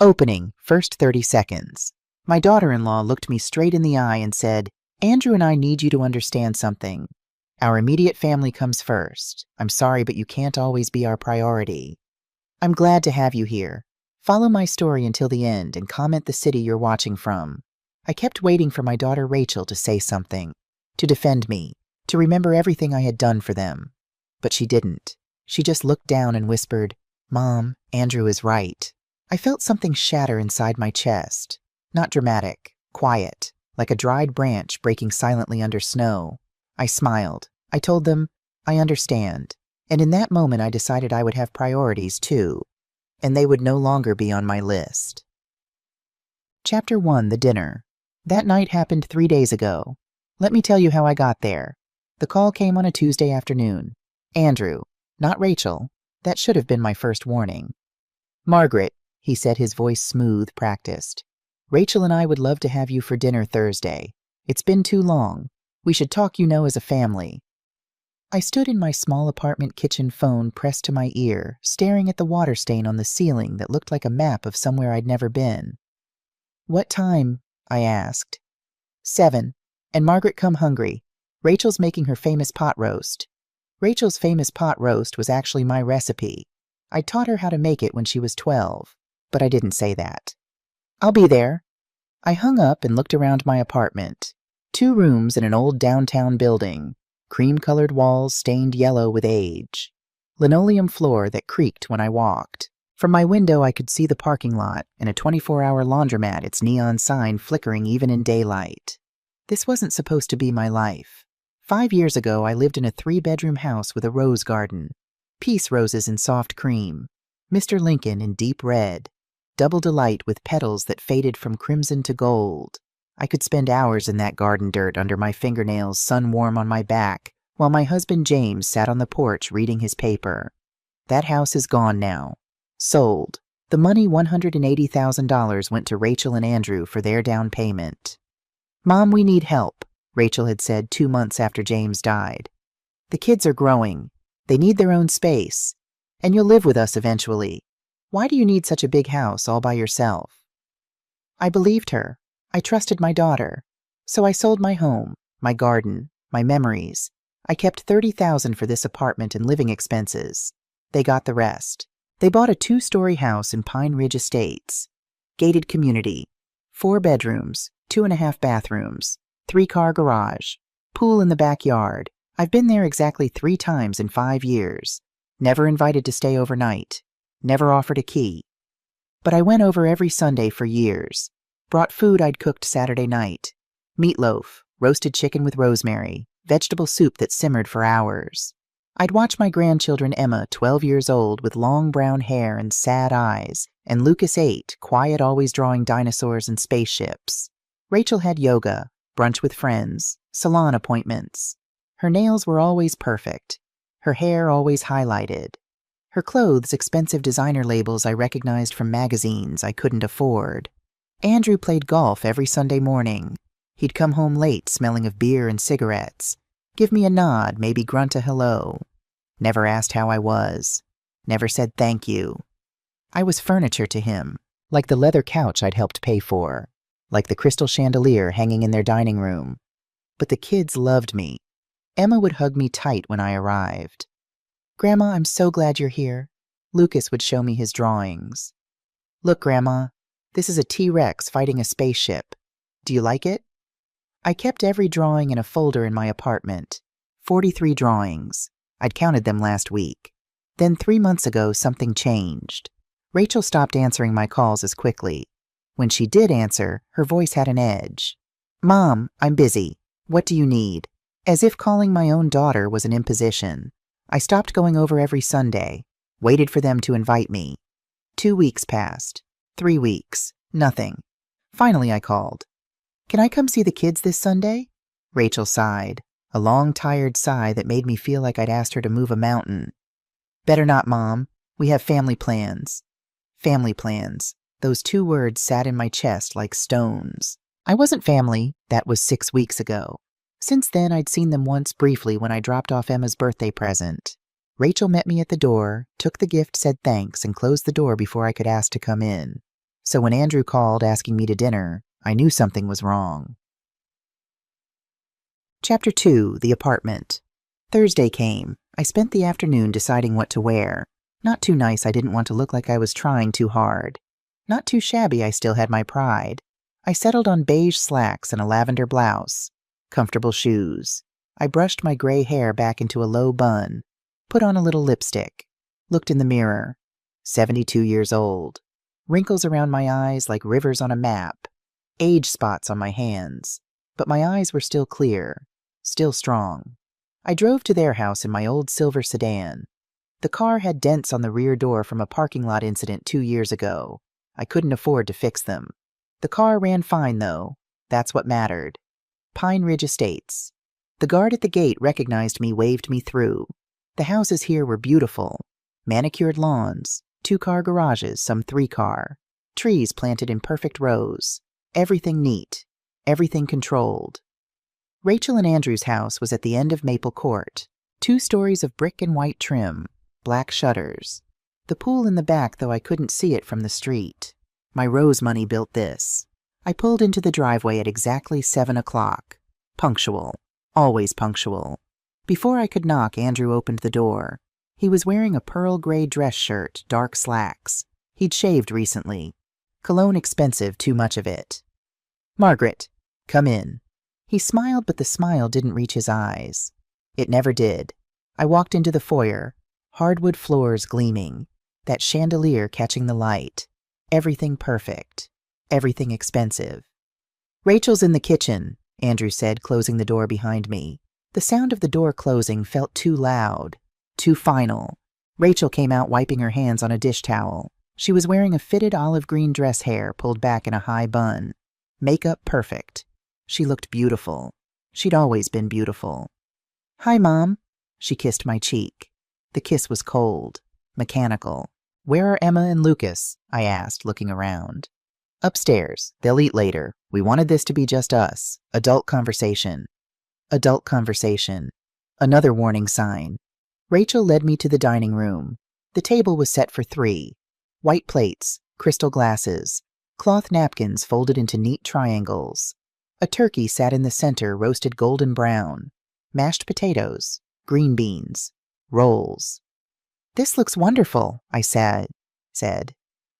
Opening, first 30 seconds. My daughter-in-law looked me straight in the eye and said, "Andrew and I need you to understand something. Our immediate family comes first. I'm sorry, but you can't always be our priority. I'm glad to have you here. Follow my story until the end and comment the city you're watching from." I kept waiting for my daughter Rachel to say something, to defend me, to remember everything I had done for them. But she didn't. She just looked down and whispered, "Mom, Andrew is right." I felt something shatter inside my chest. Not dramatic, quiet, like a dried branch breaking silently under snow. I smiled. I told them, "I understand." And in that moment I decided I would have priorities too, and they would no longer be on my list. Chapter 1, The Dinner. That night happened 3 days ago. Let me tell you how I got there. The call came on a Tuesday afternoon. Andrew, not Rachel. That should have been my first warning. "Margaret," he said, his voice smooth, practiced. "Rachel and I would love to have you for dinner Thursday. It's been too long. We should talk, as a family." I stood in my small apartment kitchen, phone pressed to my ear, staring at the water stain on the ceiling that looked like a map of somewhere I'd never been. "What time?" I asked. 7. And Margaret come hungry. Rachel's making her famous pot roast. Rachel's famous pot roast was actually my recipe. I taught her how to make it when she was 12, but I didn't say that. "I'll be there." I hung up and looked around my apartment. 2 rooms in an old downtown building. Cream-colored walls stained yellow with age. Linoleum floor that creaked when I walked. From my window I could see the parking lot and a 24-hour laundromat, its neon sign flickering even in daylight. This wasn't supposed to be my life. 5 years ago I lived in a 3-bedroom house with a rose garden. Peace roses in soft cream. Mr. Lincoln in deep red. Double delight with petals that faded from crimson to gold. I could spend hours in that garden dirt under my fingernails, sun warm on my back, while my husband James sat on the porch reading his paper. That house is gone now. Sold. The money, $180,000, went to Rachel and Andrew for their down payment. "Mom, we need help," Rachel had said 2 months after James died. "The kids are growing. They need their own space. And you'll live with us eventually. Why do you need such a big house all by yourself?" I believed her. I trusted my daughter. So I sold my home, my garden, my memories. I kept $30,000 for this apartment and living expenses. They got the rest. They bought a 2-story house in Pine Ridge Estates. Gated community. 4 bedrooms, 2.5 bathrooms, 3-car garage, pool in the backyard. I've been there exactly 3 times in 5 years. Never invited to stay overnight. Never offered a key. But I went over every Sunday for years. Brought food I'd cooked Saturday night. Meatloaf, roasted chicken with rosemary, vegetable soup that simmered for hours. I'd watch my grandchildren Emma, 12 years old, with long brown hair and sad eyes, and Lucas, 8, quiet, always drawing dinosaurs and spaceships. Rachel had yoga, brunch with friends, salon appointments. Her nails were always perfect. Her hair always highlighted. Her clothes, expensive designer labels I recognized from magazines I couldn't afford. Andrew played golf every Sunday morning. He'd come home late, smelling of beer and cigarettes. Give me a nod, maybe grunt a hello. Never asked how I was. Never said thank you. I was furniture to him, like the leather couch I'd helped pay for, like the crystal chandelier hanging in their dining room. But the kids loved me. Emma would hug me tight when I arrived. "Grandma, I'm so glad you're here." Lucas would show me his drawings. "Look, Grandma, this is a T-Rex fighting a spaceship. Do you like it?" I kept every drawing in a folder in my apartment. 43 drawings. I'd counted them last week. Then 3 months ago, something changed. Rachel stopped answering my calls as quickly. When she did answer, her voice had an edge. "Mom, I'm busy. What do you need?" As if calling my own daughter was an imposition. I stopped going over every Sunday, waited for them to invite me. 2 weeks passed. 3 weeks. Nothing. Finally, I called. "Can I come see the kids this Sunday?" Rachel sighed, a long, tired sigh that made me feel like I'd asked her to move a mountain. "Better not, Mom. We have family plans." Family plans. Those 2 words sat in my chest like stones. I wasn't family. That was 6 weeks ago. Since then, I'd seen them once briefly when I dropped off Emma's birthday present. Rachel met me at the door, took the gift, said thanks, and closed the door before I could ask to come in. So when Andrew called asking me to dinner, I knew something was wrong. Chapter 2, The Apartment. Thursday came. I spent the afternoon deciding what to wear. Not too nice, I didn't want to look like I was trying too hard. Not too shabby, I still had my pride. I settled on beige slacks and a lavender blouse. Comfortable shoes. I brushed my gray hair back into a low bun. Put on a little lipstick. Looked in the mirror. 72 years old. Wrinkles around my eyes like rivers on a map. Age spots on my hands. But my eyes were still clear. Still strong. I drove to their house in my old silver sedan. The car had dents on the rear door from a parking lot incident 2 years ago. I couldn't afford to fix them. The car ran fine, though. That's what mattered. Pine Ridge Estates. The guard at the gate recognized me, waved me through. The houses here were beautiful. Manicured lawns, 2-car garages, some 3-car. Trees planted in perfect rows. Everything neat. Everything controlled. Rachel and Andrew's house was at the end of Maple Court. 2 stories of brick and white trim. Black shutters. The pool in the back, though I couldn't see it from the street. My Rose money built this. I pulled into the driveway at exactly 7 o'clock. Punctual. Always punctual. Before I could knock, Andrew opened the door. He was wearing a pearl gray dress shirt, dark slacks. He'd shaved recently. Cologne expensive, too much of it. "Margaret, come in." He smiled, but the smile didn't reach his eyes. It never did. I walked into the foyer. Hardwood floors gleaming. That chandelier catching the light. Everything perfect. Everything expensive. "Rachel's in the kitchen," Andrew said, closing the door behind me. The sound of the door closing felt too loud, too final. Rachel came out wiping her hands on a dish towel. She was wearing a fitted olive green dress, hair pulled back in a high bun. Makeup perfect. She looked beautiful. She'd always been beautiful. "Hi, Mom." She kissed my cheek. The kiss was cold, mechanical. "Where are Emma and Lucas?" I asked, looking around. "Upstairs. They'll eat later. We wanted this to be just us. Adult conversation." Adult conversation. Another warning sign. Rachel led me to the dining room. The table was set for 3. White plates, crystal glasses, cloth napkins folded into neat triangles. A turkey sat in the center, roasted golden brown. Mashed potatoes, green beans, rolls. "This looks wonderful," I said.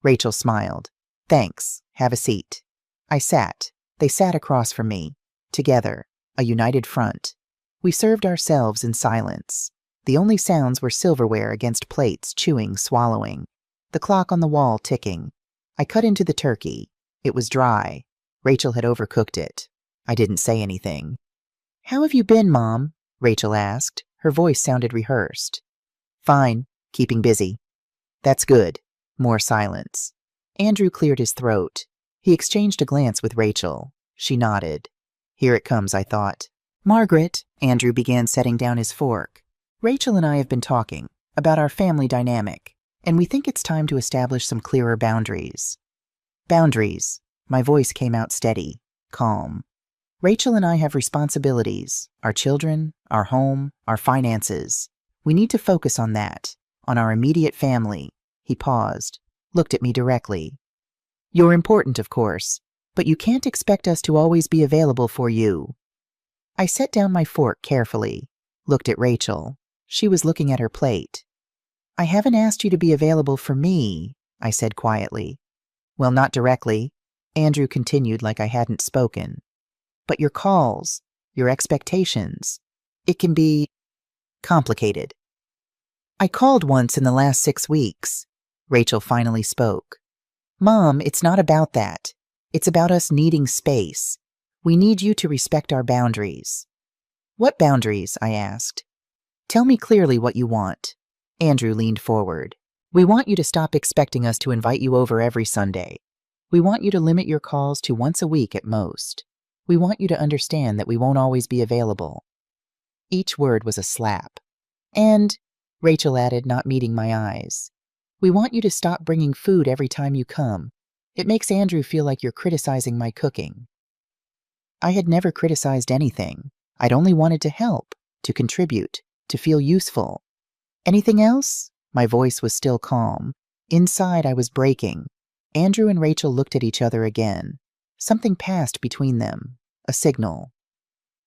Rachel smiled. "Thanks. Have a seat." I sat. They sat across from me. Together, a united front. We served ourselves in silence. The only sounds were silverware against plates, chewing, swallowing. The clock on the wall ticking. I cut into the turkey. It was dry. Rachel had overcooked it. I didn't say anything. "How have you been, Mom?" Rachel asked. Her voice sounded rehearsed. "Fine. Keeping busy." "That's good." More silence. Andrew cleared his throat. He exchanged a glance with Rachel. She nodded. Here it comes, I thought. "Margaret," Andrew began, setting down his fork. "Rachel and I have been talking about our family dynamic, and we think it's time to establish some clearer boundaries." Boundaries. My voice came out steady, calm. "Rachel and I have responsibilities, our children, our home, our finances. We need to focus on that, on our immediate family." He paused, looked at me directly. "You're important, of course, but you can't expect us to always be available for you." I set down my fork carefully, looked at Rachel. She was looking at her plate. "I haven't asked you to be available for me," I said quietly. "Well, not directly," Andrew continued like I hadn't spoken. "But your calls, your expectations, it can be complicated." "I called once in the last 6 weeks." Rachel finally spoke. "Mom, it's not about that. It's about us needing space. We need you to respect our boundaries." "What boundaries?" I asked. "Tell me clearly what you want." Andrew leaned forward. "We want you to stop expecting us to invite you over every Sunday. We want you to limit your calls to once a week at most. We want you to understand that we won't always be available." Each word was a slap. "And," Rachel added, not meeting my eyes, "we want you to stop bringing food every time you come. It makes Andrew feel like you're criticizing my cooking." I had never criticized anything. I'd only wanted to help, to contribute, to feel useful. "Anything else?" My voice was still calm. Inside, I was breaking. Andrew and Rachel looked at each other again. Something passed between them, a signal.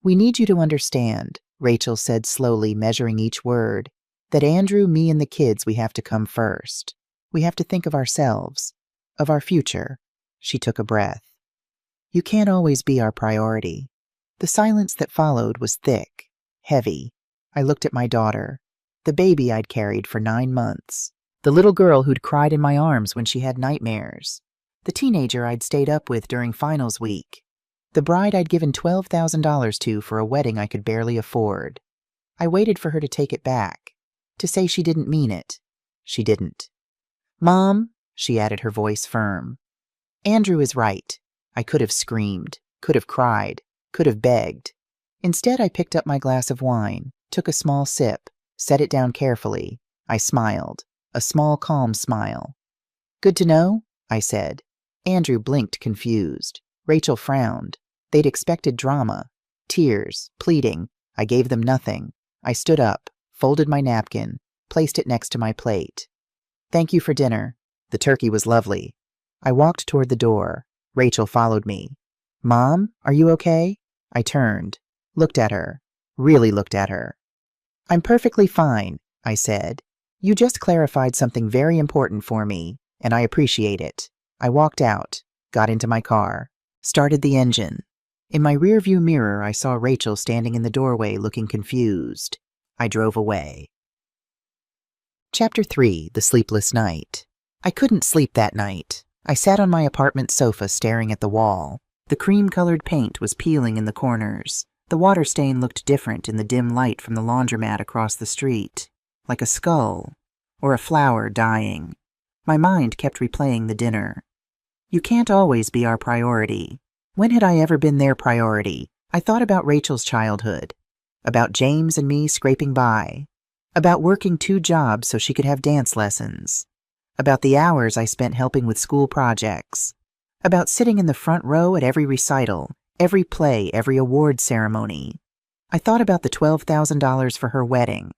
"We need you to understand," Rachel said slowly, measuring each word, "that Andrew, me, and the kids, we have to come first. We have to think of ourselves, of our future." She took a breath. "You can't always be our priority." The silence that followed was thick, heavy. I looked at my daughter, the baby I'd carried for 9 months, the little girl who'd cried in my arms when she had nightmares, the teenager I'd stayed up with during finals week, the bride I'd given $12,000 to for a wedding I could barely afford. I waited for her to take it back, to say she didn't mean it. She didn't. "Mom," she added, her voice firm, "Andrew is right." I could have screamed, could have cried, could have begged. Instead, I picked up my glass of wine, took a small sip, set it down carefully. I smiled, a small, calm smile. "Good to know," I said. Andrew blinked, confused. Rachel frowned. They'd expected drama, tears, pleading. I gave them nothing. I stood up, folded my napkin, placed it next to my plate. "Thank you for dinner. The turkey was lovely." I walked toward the door. Rachel followed me. "Mom, are you okay?" I turned, looked at her, really looked at her. "I'm perfectly fine," I said. "You just clarified something very important for me, and I appreciate it." I walked out, got into my car, started the engine. In my rearview mirror, I saw Rachel standing in the doorway looking confused. I drove away. Chapter 3: The Sleepless Night. I couldn't sleep that night. I sat on my apartment sofa staring at the wall. The cream-colored paint was peeling in the corners. The water stain looked different in the dim light from the laundromat across the street, like a skull or a flower dying. My mind kept replaying the dinner. You can't always be our priority. When had I ever been their priority? I thought about Rachel's childhood, about James and me scraping by, about working 2 jobs so she could have dance lessons, about the hours I spent helping with school projects, about sitting in the front row at every recital, every play, every award ceremony. I thought about the $12,000 for her wedding,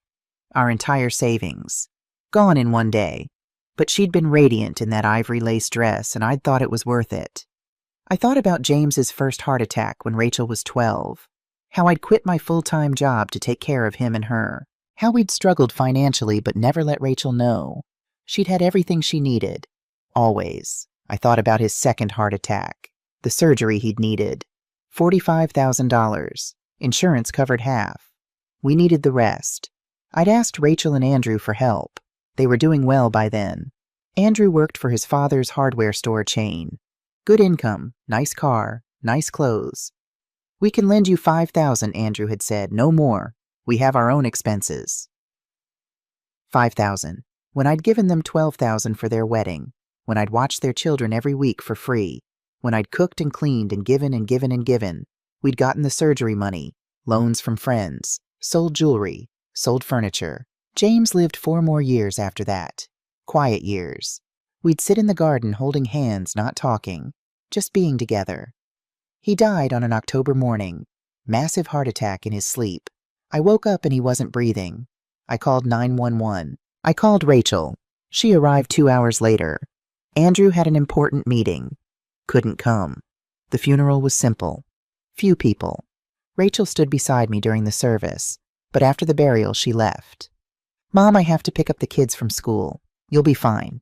our entire savings, gone in one day. But she'd been radiant in that ivory lace dress, and I'd thought it was worth it. I thought about James's first heart attack when Rachel was 12, how I'd quit my full-time job to take care of him and her, how we'd struggled financially but never let Rachel know. She'd had everything she needed, always. I thought about his second heart attack, the surgery he'd needed. $45,000. Insurance covered half. We needed the rest. I'd asked Rachel and Andrew for help. They were doing well by then. Andrew worked for his father's hardware store chain. Good income, nice car, nice clothes. "We can lend you $5,000, Andrew had said, "no more. We have our own expenses." $5,000. When I'd given them $12,000 for their wedding, when I'd watched their children every week for free, when I'd cooked and cleaned and given and given and given, we'd gotten the surgery money, loans from friends, sold jewelry, sold furniture. James lived 4 more years after that. Quiet years. We'd sit in the garden holding hands, not talking, just being together. He died on an October morning. Massive heart attack in his sleep. I woke up and he wasn't breathing. I called 911. I called Rachel. She arrived 2 hours later. Andrew had an important meeting. Couldn't come. The funeral was simple. Few people. Rachel stood beside me during the service, but after the burial she left. "Mom, I have to pick up the kids from school. You'll be fine."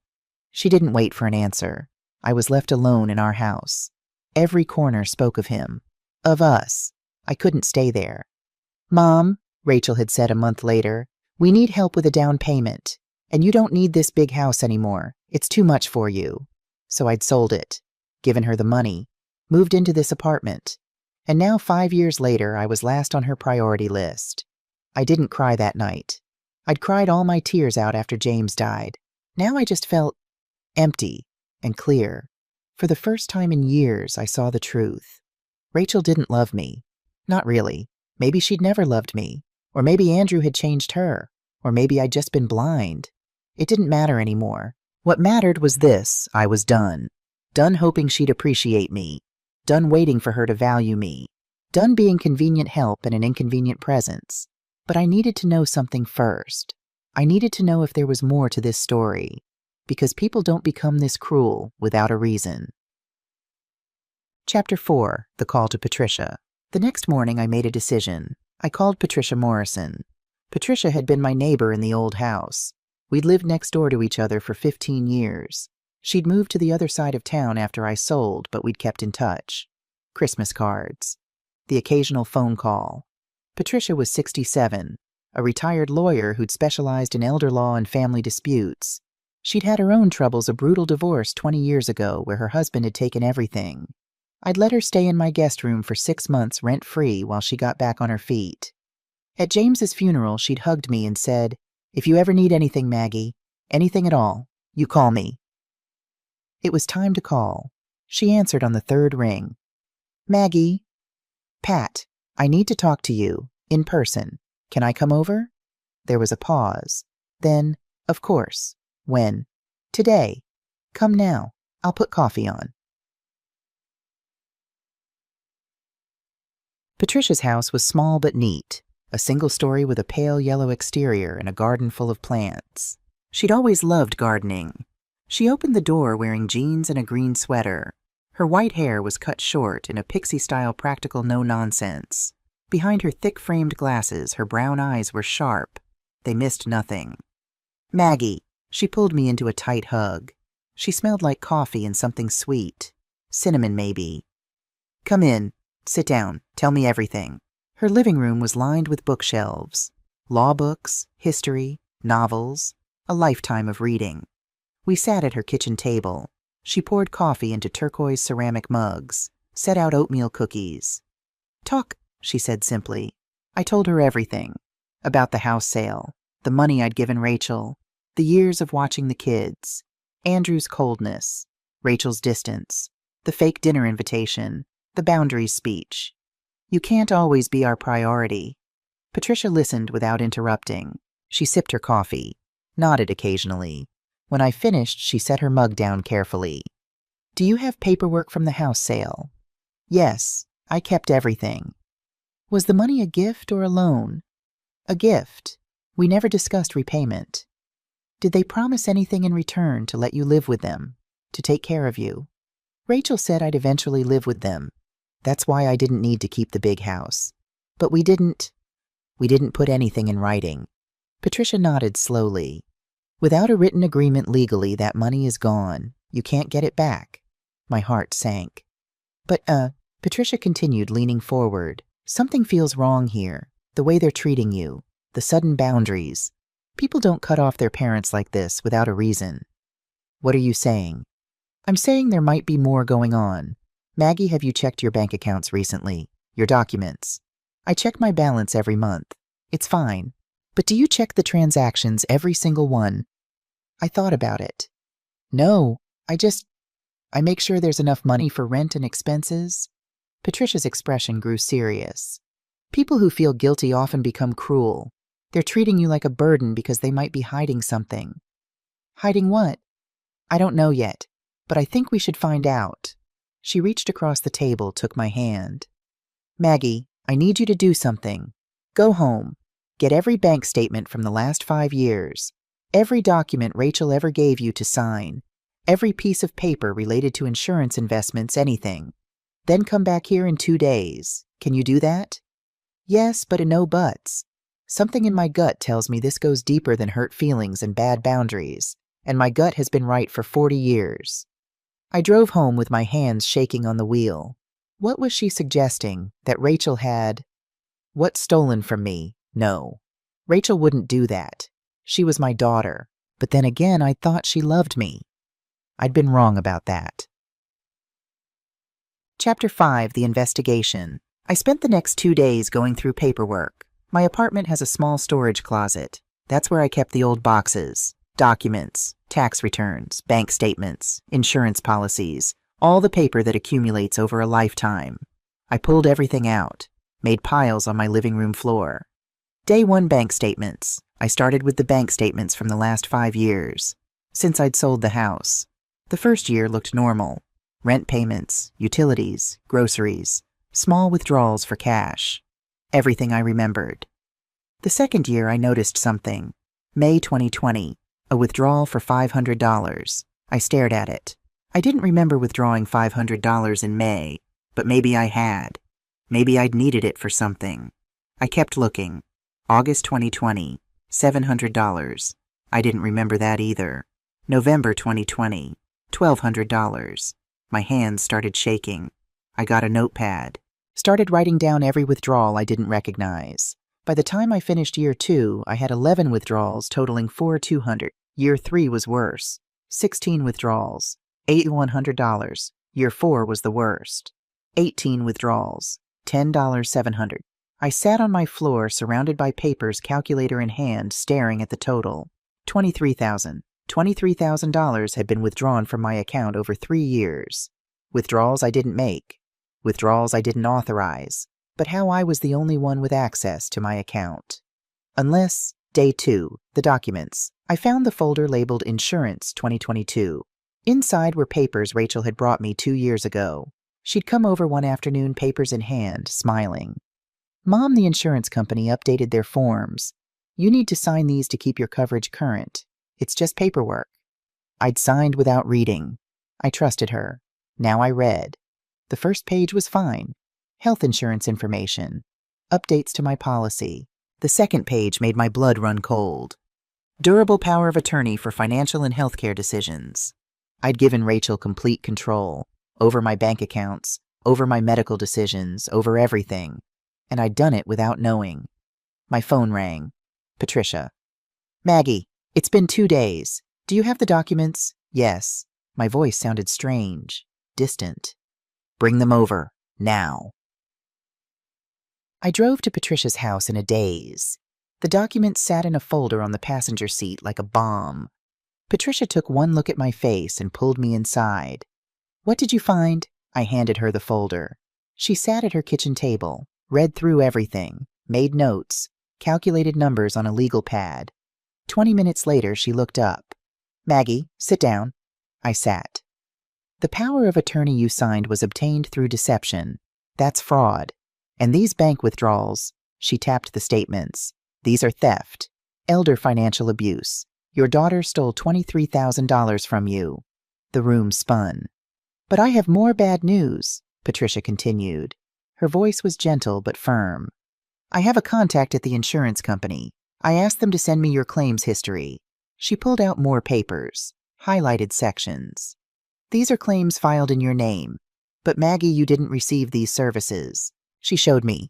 She didn't wait for an answer. I was left alone in our house. Every corner spoke of him. Of us. I couldn't stay there. "Mom," Rachel had said a month later, "we need help with a down payment. And you don't need this big house anymore. It's too much for you." So I'd sold it, given her the money, moved into this apartment. And now 5 years later, I was last on her priority list. I didn't cry that night. I'd cried all my tears out after James died. Now I just felt empty and clear. For the first time in years, I saw the truth. Rachel didn't love me. Not really. Maybe she'd never loved me. Or maybe Andrew had changed her. Or maybe I'd just been blind. It didn't matter anymore. What mattered was this: I was done. Done hoping she'd appreciate me. Done waiting for her to value me. Done being convenient help and an inconvenient presence. But I needed to know something first. I needed to know if there was more to this story. because people don't become this cruel without a reason. Chapter 4. The Call to Patricia. The next morning I made a decision. I called Patricia Morrison. Patricia had been my neighbor in the old house. We'd lived next door to each other for 15 years. She'd moved to the other side of town after I sold, but we'd kept in touch. Christmas cards. The occasional phone call. Patricia was 67, a retired lawyer who'd specialized in elder law and family disputes. She'd had her own troubles, a brutal divorce 20 years ago where her husband had taken everything. I'd let her stay in my guest room for 6 months rent-free while she got back on her feet. At James's funeral, she'd hugged me and said, "If you ever need anything, Maggie, anything at all, you call me." It was time to call. She answered on the third ring. "Maggie." "Pat, I need to talk to you, in person. Can I come over?" There was a pause. Then, "Of course. When?" "Today. Come now. I'll put coffee on." Patricia's house was small but neat, a single story with a pale yellow exterior and a garden full of plants. She'd always loved gardening. She opened the door wearing jeans and a green sweater. Her white hair was cut short in a pixie-style practical no-nonsense. Behind her thick-framed glasses, her brown eyes were sharp. They missed nothing. "Maggie." She pulled me into a tight hug. She smelled like coffee and something sweet. Cinnamon, maybe. "Come in. Sit down. Tell me everything." Her living room was lined with bookshelves. Law books, history, novels, a lifetime of reading. We sat at her kitchen table. She poured coffee into turquoise ceramic mugs, set out oatmeal cookies. "Talk," she said simply. I told her everything. About the house sale, the money I'd given Rachel, the years of watching the kids, Andrew's coldness, Rachel's distance, the fake dinner invitation, the boundaries speech. You can't always be our priority. Patricia listened without interrupting. She sipped her coffee, nodded occasionally. When I finished, she set her mug down carefully. "Do you have paperwork from the house sale?" "Yes, I kept everything." "Was the money a gift or a loan?" "A gift. We never discussed repayment." "Did they promise anything in return to let you live with them, to take care of you?" "Rachel said I'd eventually live with them. That's why I didn't need to keep the big house. But we didn't put anything in writing." Patricia nodded slowly. "Without a written agreement legally, that money is gone. You can't get it back." My heart sank. "But, Patricia continued, leaning forward. "Something feels wrong here. The way they're treating you. The sudden boundaries. People don't cut off their parents like this without a reason." "What are you saying?" "I'm saying there might be more going on. Maggie, have you checked your bank accounts recently? Your documents?" "I check my balance every month. It's fine. But do you check the transactions, every single one?" I thought about it. "No, I make sure there's enough money for rent and expenses." Patricia's expression grew serious. "People who feel guilty often become cruel. They're treating you like a burden because they might be hiding something." "Hiding what?" "I don't know yet, but I think we should find out." She reached across the table, took my hand. "Maggie, I need you to do something. Go home. Get every bank statement from the last 5 years. Every document Rachel ever gave you to sign. Every piece of paper related to insurance investments, anything. Then come back here in 2 days. Can you do that?" "Yes, but no buts. Something in my gut tells me this goes deeper than hurt feelings and bad boundaries, and my gut has been right for 40 years. I drove home with my hands shaking on the wheel. What was she suggesting? That Rachel had what stolen from me? No. Rachel wouldn't do that. She was my daughter. But then again, I thought she loved me. I'd been wrong about that. Chapter 5. The Investigation. I spent the next 2 days going through paperwork. My apartment has a small storage closet. That's where I kept the old boxes, documents, tax returns, bank statements, insurance policies, all the paper that accumulates over a lifetime. I pulled everything out, made piles on my living room floor. Day 1 bank statements. I started with the bank statements from the last 5 years, since I'd sold the house. The first year looked normal. Rent payments, utilities, groceries, small withdrawals for cash. Everything I remembered. The second year I noticed something. May 2020. A withdrawal for $500. I stared at it. I didn't remember withdrawing $500 in May, but maybe I had. Maybe I'd needed it for something. I kept looking. August 2020, $700. I didn't remember that either. November 2020, $1,200. My hands started shaking. I got a notepad. Started writing down every withdrawal I didn't recognize. By the time I finished year 2, I had 11 withdrawals totaling $4,200. Year 3 was worse. 16 withdrawals, $8,100. Year 4 was the worst. 18 withdrawals, $10,700. I sat on my floor surrounded by papers, calculator in hand, staring at the total. $23,000 had been withdrawn from my account over 3 years. Withdrawals I didn't make. Withdrawals I didn't authorize. But how I was the only one with access to my account. Unless, day 2, the documents. I found the folder labeled Insurance 2022. Inside were papers Rachel had brought me 2 years ago. She'd come over one afternoon, papers in hand, smiling. Mom, the insurance company updated their forms. You need to sign these to keep your coverage current. It's just paperwork. I'd signed without reading. I trusted her. Now I read. The first page was fine. Health insurance information. Updates to my policy. The second page made my blood run cold. Durable power of attorney for financial and healthcare decisions. I'd given Rachel complete control over my bank accounts, over my medical decisions, over everything. And I'd done it without knowing. My phone rang. Patricia. Maggie, it's been 2 days. Do you have the documents? Yes. My voice sounded strange, distant. Bring them over, now. I drove to Patricia's house in a daze. The documents sat in a folder on the passenger seat like a bomb. Patricia took one look at my face and pulled me inside. What did you find? I handed her the folder. She sat at her kitchen table, read through everything, made notes, calculated numbers on a legal pad. 20 minutes later, she looked up. Maggie, sit down. I sat. The power of attorney you signed was obtained through deception. That's fraud. And these bank withdrawals, she tapped the statements. These are theft, elder financial abuse. Your daughter stole $23,000 from you. The room spun. But I have more bad news, Patricia continued. Her voice was gentle but firm. I have a contact at the insurance company. I asked them to send me your claims history. She pulled out more papers, highlighted sections. These are claims filed in your name. But Maggie, you didn't receive these services. She showed me.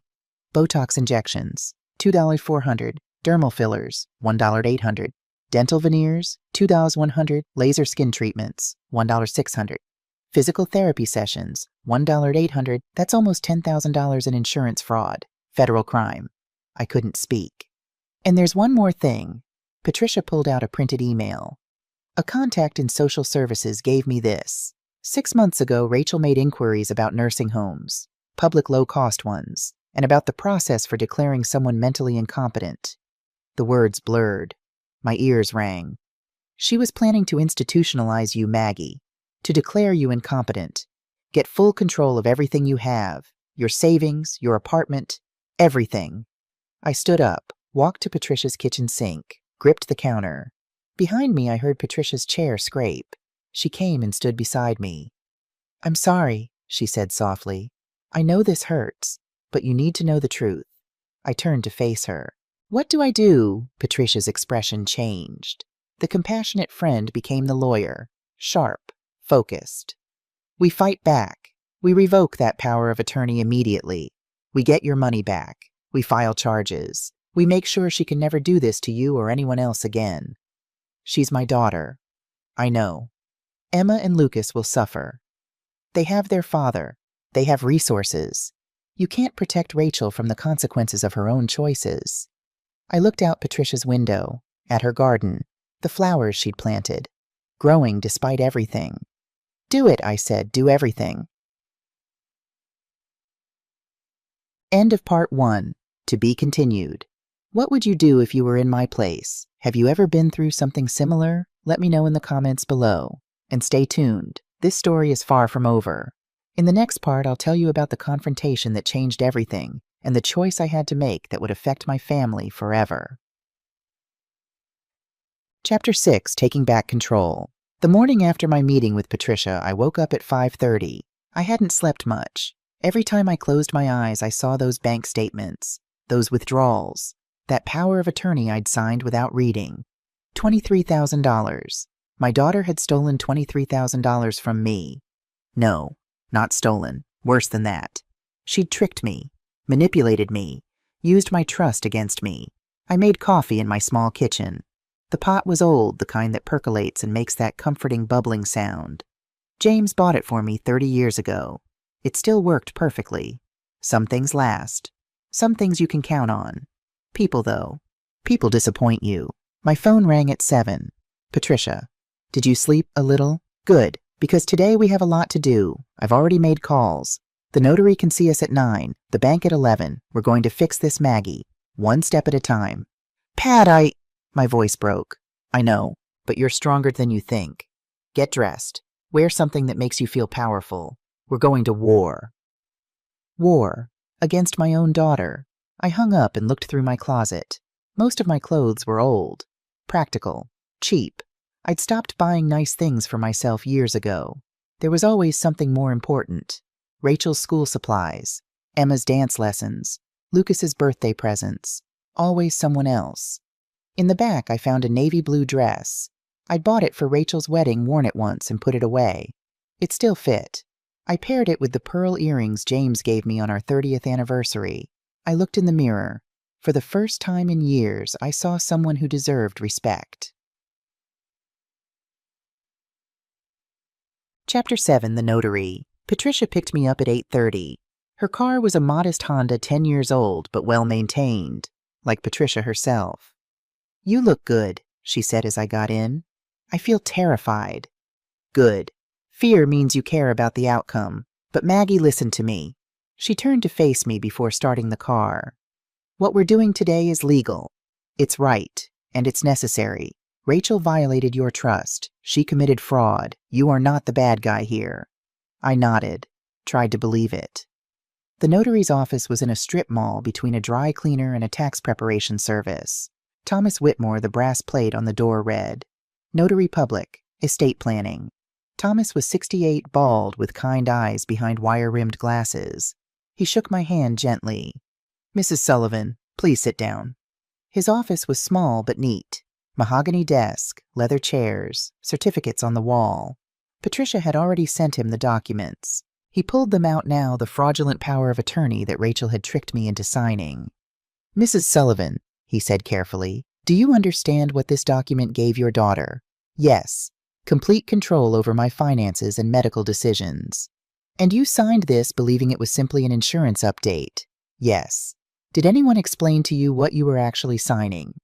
Botox injections, $2,400. Dermal fillers, $1,800. Dental veneers, $2,100. Laser skin treatments, $1,600. Physical therapy sessions, $1,800. That's almost $10,000 in insurance fraud. Federal crime. I couldn't speak. And there's one more thing. Patricia pulled out a printed email. A contact in social services gave me this. 6 months ago, Rachel made inquiries about nursing homes, public low-cost ones, and about the process for declaring someone mentally incompetent. The words blurred. My ears rang. She was planning to institutionalize you, Maggie, to declare you incompetent, get full control of everything you have, your savings, your apartment, everything. I stood up, walked to Patricia's kitchen sink, gripped the counter. Behind me, I heard Patricia's chair scrape. She came and stood beside me. I'm sorry, she said softly. I know this hurts, but you need to know the truth. I turned to face her. What do I do? Patricia's expression changed. The compassionate friend became the lawyer, sharp, focused. We fight back. We revoke that power of attorney immediately. We get your money back. We file charges. We make sure she can never do this to you or anyone else again. She's my daughter. I know. Emma and Lucas will suffer. They have their father. They have resources. You can't protect Rachel from the consequences of her own choices. I looked out Patricia's window, at her garden, the flowers she'd planted, growing despite everything. Do it, I said, do everything. End of part 1. To be continued. What would you do if you were in my place? Have you ever been through something similar? Let me know in the comments below. And stay tuned. This story is far from over. In the next part, I'll tell you about the confrontation that changed everything and the choice I had to make that would affect my family forever. Chapter 6, Taking Back Control. The morning after my meeting with Patricia, I woke up at 5:30. I hadn't slept much. Every time I closed my eyes, I saw those bank statements, those withdrawals, that power of attorney I'd signed without reading. $23,000. My daughter had stolen $23,000 from me. No, not stolen. Worse than that. She'd tricked me, manipulated me, used my trust against me. I made coffee in my small kitchen. The pot was old, the kind that percolates and makes that comforting bubbling sound. James bought it for me 30 years ago. It still worked perfectly. Some things last. Some things you can count on. People, though. People disappoint you. My phone rang at 7. Patricia, did you sleep a little? Good, because today we have a lot to do. I've already made calls. The notary can see us at 9, the bank at 11. We're going to fix this Maggie, one step at a time. Pat, My voice broke. I know, but you're stronger than you think. Get dressed. Wear something that makes you feel powerful. We're going to war. War. Against my own daughter. I hung up and looked through my closet. Most of my clothes were old. Practical. Cheap. I'd stopped buying nice things for myself years ago. There was always something more important. Rachel's school supplies. Emma's dance lessons. Lucas's birthday presents. Always someone else. In the back, I found a navy blue dress. I'd bought it for Rachel's wedding, worn it once, and put it away. It still fit. I paired it with the pearl earrings James gave me on our 30th anniversary. I looked in the mirror. For the first time in years, I saw someone who deserved respect. Chapter 7, The Notary. Patricia picked me up at 8:30. Her car was a modest Honda 10 years old, but well-maintained, like Patricia herself. You look good, she said as I got in. I feel terrified. Good. Fear means you care about the outcome. But Maggie listened to me. She turned to face me before starting the car. What we're doing today is legal. It's right, and it's necessary. Rachel violated your trust. She committed fraud. You are not the bad guy here. I nodded, tried to believe it. The notary's office was in a strip mall between a dry cleaner and a tax preparation service. Thomas Whitmore, the brass plate on the door read, Notary Public, Estate Planning. Thomas was 68, bald, with kind eyes behind wire-rimmed glasses. He shook my hand gently. Mrs. Sullivan, please sit down. His office was small but neat. Mahogany desk, leather chairs, certificates on the wall. Patricia had already sent him the documents. He pulled them out now, the fraudulent power of attorney that Rachel had tricked me into signing. Mrs. Sullivan, he said carefully, do you understand what this document gave your daughter? Yes. Complete control over my finances and medical decisions. And you signed this believing it was simply an insurance update? Yes. Did anyone explain to you what you were actually signing?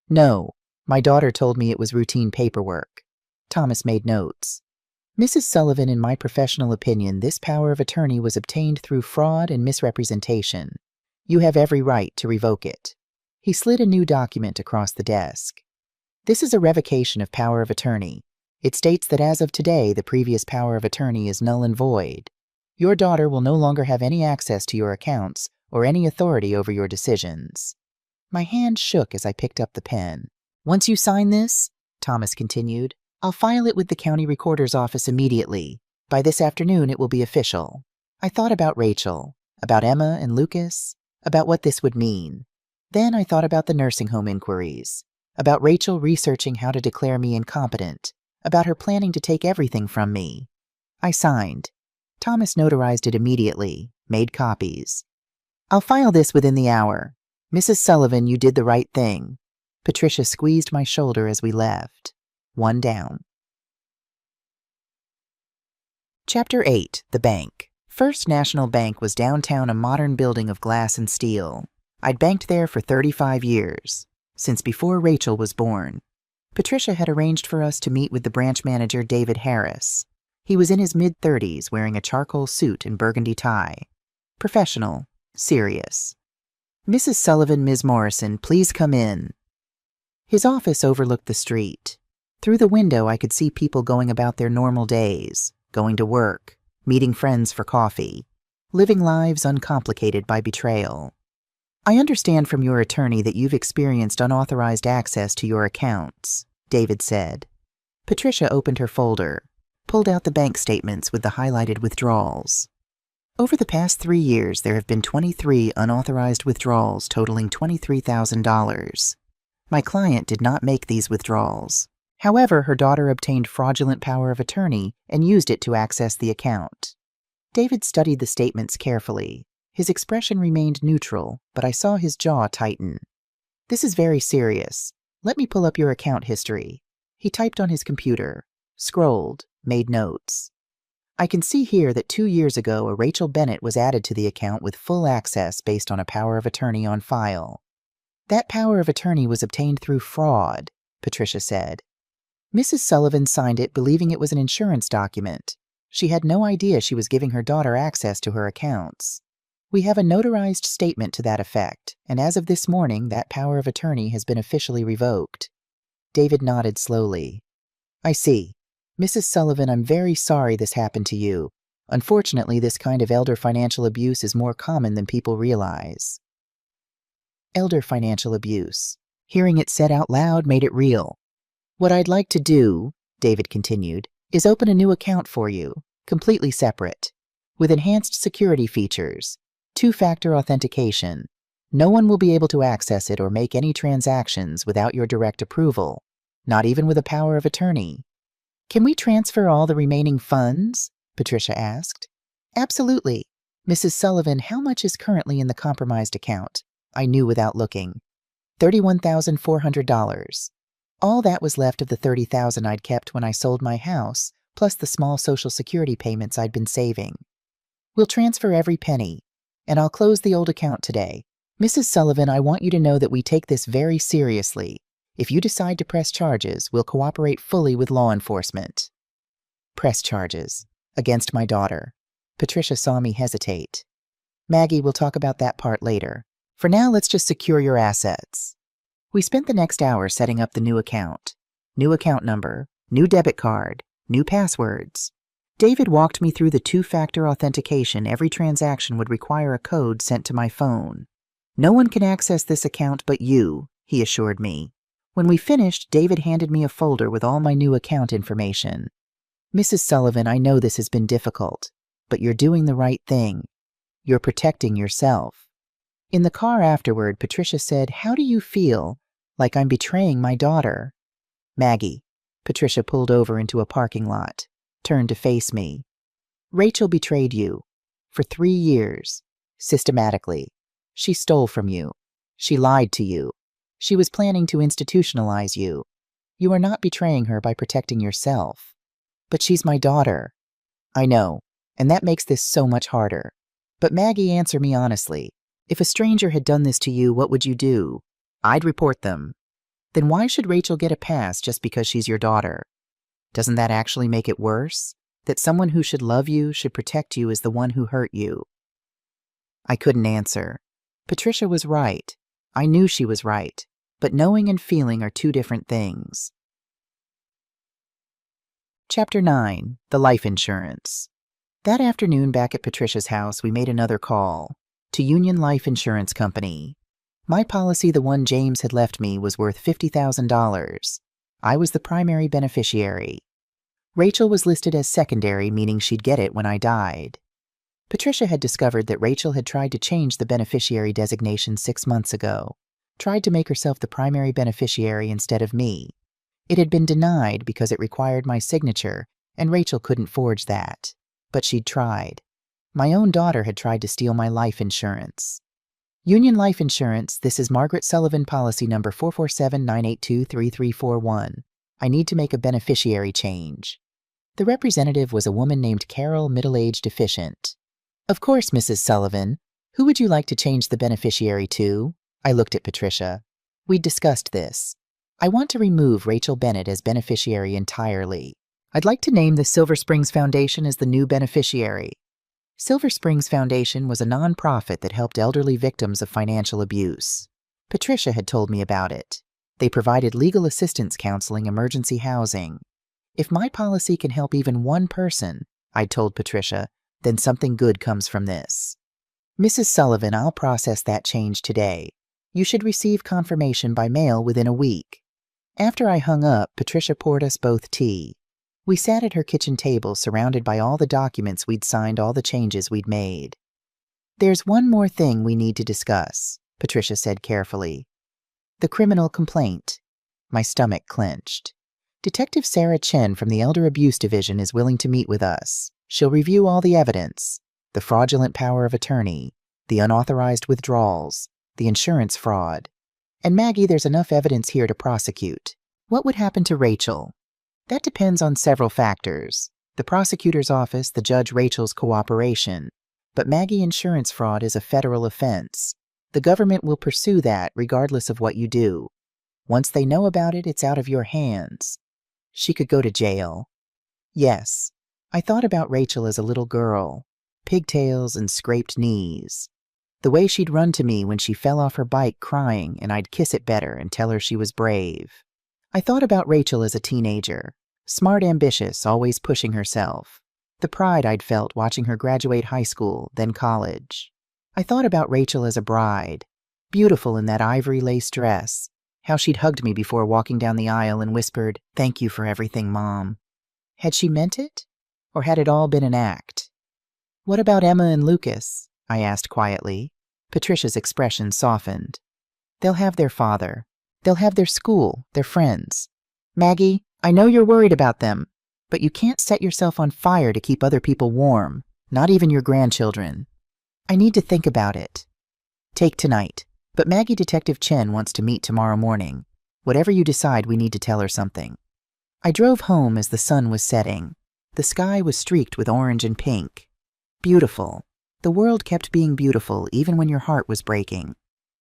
No. My daughter told me it was routine paperwork. Thomas made notes. Mrs. Sullivan, in my professional opinion, this power of attorney was obtained through fraud and misrepresentation. You have every right to revoke it. He slid a new document across the desk. This is a revocation of power of attorney. It states that as of today, the previous power of attorney is null and void. Your daughter will no longer have any access to your accounts or any authority over your decisions. My hand shook as I picked up the pen. Once you sign this, Thomas continued, I'll file it with the county recorder's office immediately. By this afternoon, it will be official. I thought about Rachel, about Emma and Lucas, about what this would mean. Then I thought about the nursing home inquiries, about Rachel researching how to declare me incompetent, about her planning to take everything from me. I signed. Thomas notarized it immediately, made copies. I'll file this within the hour. Mrs. Sullivan, you did the right thing. Patricia squeezed my shoulder as we left. One down. Chapter 8, The Bank. First National Bank was downtown, a modern building of glass and steel. I'd banked there for 35 years, since before Rachel was born. Patricia had arranged for us to meet with the branch manager, David Harris. He was in his mid-30s, wearing a charcoal suit and burgundy tie. Professional, serious. Mrs. Sullivan, Ms. Morrison, please come in. His office overlooked the street. Through the window, I could see people going about their normal days, going to work, meeting friends for coffee, living lives uncomplicated by betrayal. I understand from your attorney that you've experienced unauthorized access to your accounts. David said. Patricia opened her folder, pulled out the bank statements with the highlighted withdrawals. Over the past 3 years, there have been 23 unauthorized withdrawals totaling $23,000. My client did not make these withdrawals. However, her daughter obtained fraudulent power of attorney and used it to access the account. David studied the statements carefully. His expression remained neutral, but I saw his jaw tighten. This is very serious. Let me pull up your account history. He typed on his computer, scrolled, made notes. I can see here that 2 years ago a Rachel Bennett was added to the account with full access based on a power of attorney on file. That power of attorney was obtained through fraud, Patricia said. Mrs. Sullivan signed it believing it was an insurance document. She had no idea she was giving her daughter access to her accounts. We have a notarized statement to that effect, and as of this morning, that power of attorney has been officially revoked. David nodded slowly. I see. Mrs. Sullivan, I'm very sorry this happened to you. Unfortunately, this kind of elder financial abuse is more common than people realize. Elder financial abuse. Hearing it said out loud made it real. What I'd like to do, David continued, is open a new account for you, completely separate, with enhanced security features, 2-factor authentication. No one will be able to access it or make any transactions without your direct approval, not even with a power of attorney. Can we transfer all the remaining funds? Patricia asked. Absolutely. Mrs. Sullivan, how much is currently in the compromised account? I knew without looking. $31,400. All that was left of the $30,000 I'd kept when I sold my house, plus the small Social Security payments I'd been saving. We'll transfer every penny, and I'll close the old account today. Mrs. Sullivan, I want you to know that we take this very seriously. If you decide to press charges, we'll cooperate fully with law enforcement. Press charges. Against my daughter. Patricia saw me hesitate. Maggie, we'll talk about that part later. For now, let's just secure your assets. We spent the next hour setting up the new account. New account number, new debit card, new passwords. David walked me through the 2-factor authentication. Every transaction would require a code sent to my phone. No one can access this account but you, he assured me. When we finished, David handed me a folder with all my new account information. Mrs. Sullivan, I know this has been difficult, but you're doing the right thing. You're protecting yourself. In the car afterward, Patricia said, How do you feel? Like I'm betraying my daughter. Maggie. Patricia pulled over into a parking lot, turned to face me. Rachel betrayed you. For 3 years. Systematically. She stole from you. She lied to you. She was planning to institutionalize you. You are not betraying her by protecting yourself. But she's my daughter. I know, and that makes this so much harder. But Maggie, answer me honestly. If a stranger had done this to you, what would you do? I'd report them. Then why should Rachel get a pass just because she's your daughter? Doesn't that actually make it worse? That someone who should love you, should protect you, is the one who hurt you? I couldn't answer. Patricia was right. I knew she was right. But knowing and feeling are 2 different things. Chapter 9. The Life Insurance. That afternoon back at Patricia's house, we made another call. To Union Life Insurance Company. My policy, the one James had left me, was worth $50,000. I was the primary beneficiary. Rachel was listed as secondary, meaning she'd get it when I died. Patricia had discovered that Rachel had tried to change the beneficiary designation 6 months ago. Tried to make herself the primary beneficiary instead of me. It had been denied because it required my signature, and Rachel couldn't forge that. But she'd tried. My own daughter had tried to steal my life insurance. Union Life Insurance, this is Margaret Sullivan, policy number 447-982-3341. I need to make a beneficiary change. The representative was a woman named Carol, middle-aged, deficient. Of course, Mrs. Sullivan. Who would you like to change the beneficiary to? I looked at Patricia. We'd discussed this. I want to remove Rachel Bennett as beneficiary entirely. I'd like to name the Silver Springs Foundation as the new beneficiary. Silver Springs Foundation was a non-profit that helped elderly victims of financial abuse. Patricia had told me about it. They provided legal assistance counseling, emergency housing. If my policy can help even one person, I'd told Patricia, then something good comes from this. Mrs. Sullivan, I'll process that change today. You should receive confirmation by mail within a week. After I hung up, Patricia poured us both tea. We sat at her kitchen table surrounded by all the documents we'd signed, all the changes we'd made. "There's one more thing we need to discuss," Patricia said carefully. "The criminal complaint." My stomach clenched. "Detective Sarah Chen from the Elder Abuse Division is willing to meet with us. She'll review all the evidence, the fraudulent power of attorney, the unauthorized withdrawals, the insurance fraud. And Maggie, there's enough evidence here to prosecute. What would happen to Rachel? That depends on several factors. The prosecutor's office, the judge, Rachel's cooperation. But Maggie, insurance fraud is a federal offense. The government will pursue that regardless of what you do. Once they know about it, it's out of your hands. She could go to jail." Yes, I thought about Rachel as a little girl. Pigtails and scraped knees. The way she'd run to me when she fell off her bike crying, and I'd kiss it better and tell her she was brave. I thought about Rachel as a teenager. Smart, ambitious, always pushing herself. The pride I'd felt watching her graduate high school, then college. I thought about Rachel as a bride. Beautiful in that ivory lace dress. How she'd hugged me before walking down the aisle and whispered, "Thank you for everything, Mom." Had she meant it? Or had it all been an act? "What about Emma and Lucas?" I asked quietly. Patricia's expression softened. "They'll have their father. They'll have their school, their friends. Maggie, I know you're worried about them, but you can't set yourself on fire to keep other people warm, not even your grandchildren." "I need to think about it." "Take tonight. But Maggie, Detective Chen wants to meet tomorrow morning. Whatever you decide, we need to tell her something." I drove home as the sun was setting. The sky was streaked with orange and pink. Beautiful. The world kept being beautiful even when your heart was breaking.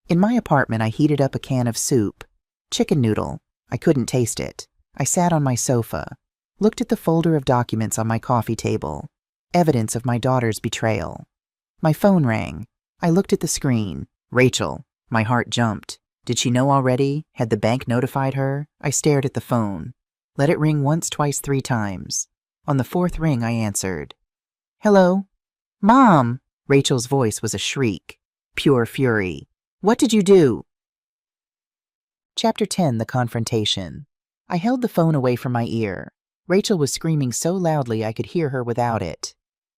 In my apartment, I heated up a can of soup. Chicken noodle. I couldn't taste it. I sat on my sofa, looked at the folder of documents on my coffee table. Evidence of my daughter's betrayal. My phone rang. I looked at the screen. Rachel. My heart jumped. Did she know already? Had the bank notified her? I stared at the phone. Let it ring once, twice, 3 times. On the 4th ring, I answered. "Hello?" "Mom!" Rachel's voice was a shriek. Pure fury. "What did you do?" Chapter 10, The Confrontation. I held the phone away from my ear. Rachel was screaming so loudly I could hear her without it.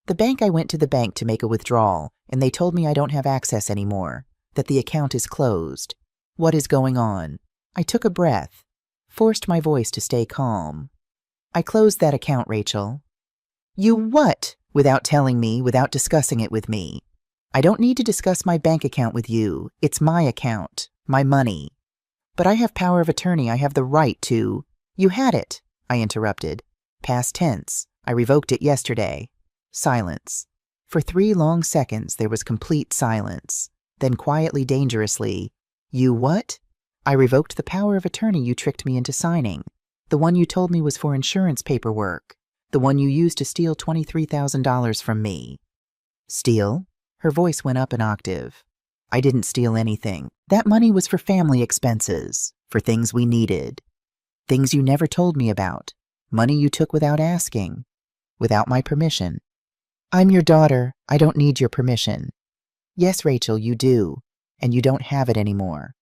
I went to the bank to make a withdrawal, and they told me I don't have access anymore, that the account is closed. What is going on? I took a breath, forced my voice to stay calm. "I closed that account, Rachel." "You what?" Without telling me, without discussing it with me. "I don't need to discuss my bank account with you. It's my account, my money." "But I have power of attorney. I have the right to—" "You had it," I interrupted. Past tense. I revoked it yesterday. Silence. For 3 long seconds there was complete silence. Then quietly, dangerously, "You what?" "I revoked the power of attorney you tricked me into signing. The one you told me was for insurance paperwork. The one you used to steal $23,000 from me." "Steal?" Her voice went up an octave. "I didn't steal anything. That money was for family expenses, for things we needed. Things you never told me about. Money you took without asking, without my permission." "I'm your daughter. I don't need your permission." "Yes, Rachel, you do, and you don't have it anymore."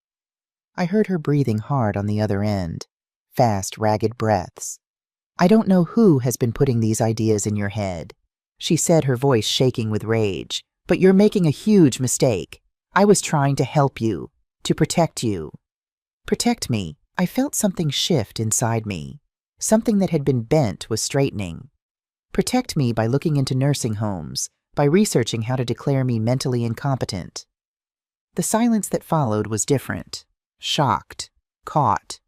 I heard her breathing hard on the other end. Fast, ragged breaths. "I don't know who has been putting these ideas in your head," she said, her voice shaking with rage. "But you're making a huge mistake. I was trying to help you, to protect you." Protect me. I felt something shift inside me. Something that had been bent was straightening. Protect me by looking into nursing homes, by researching how to declare me mentally incompetent. The silence that followed was different. Shocked. Caught.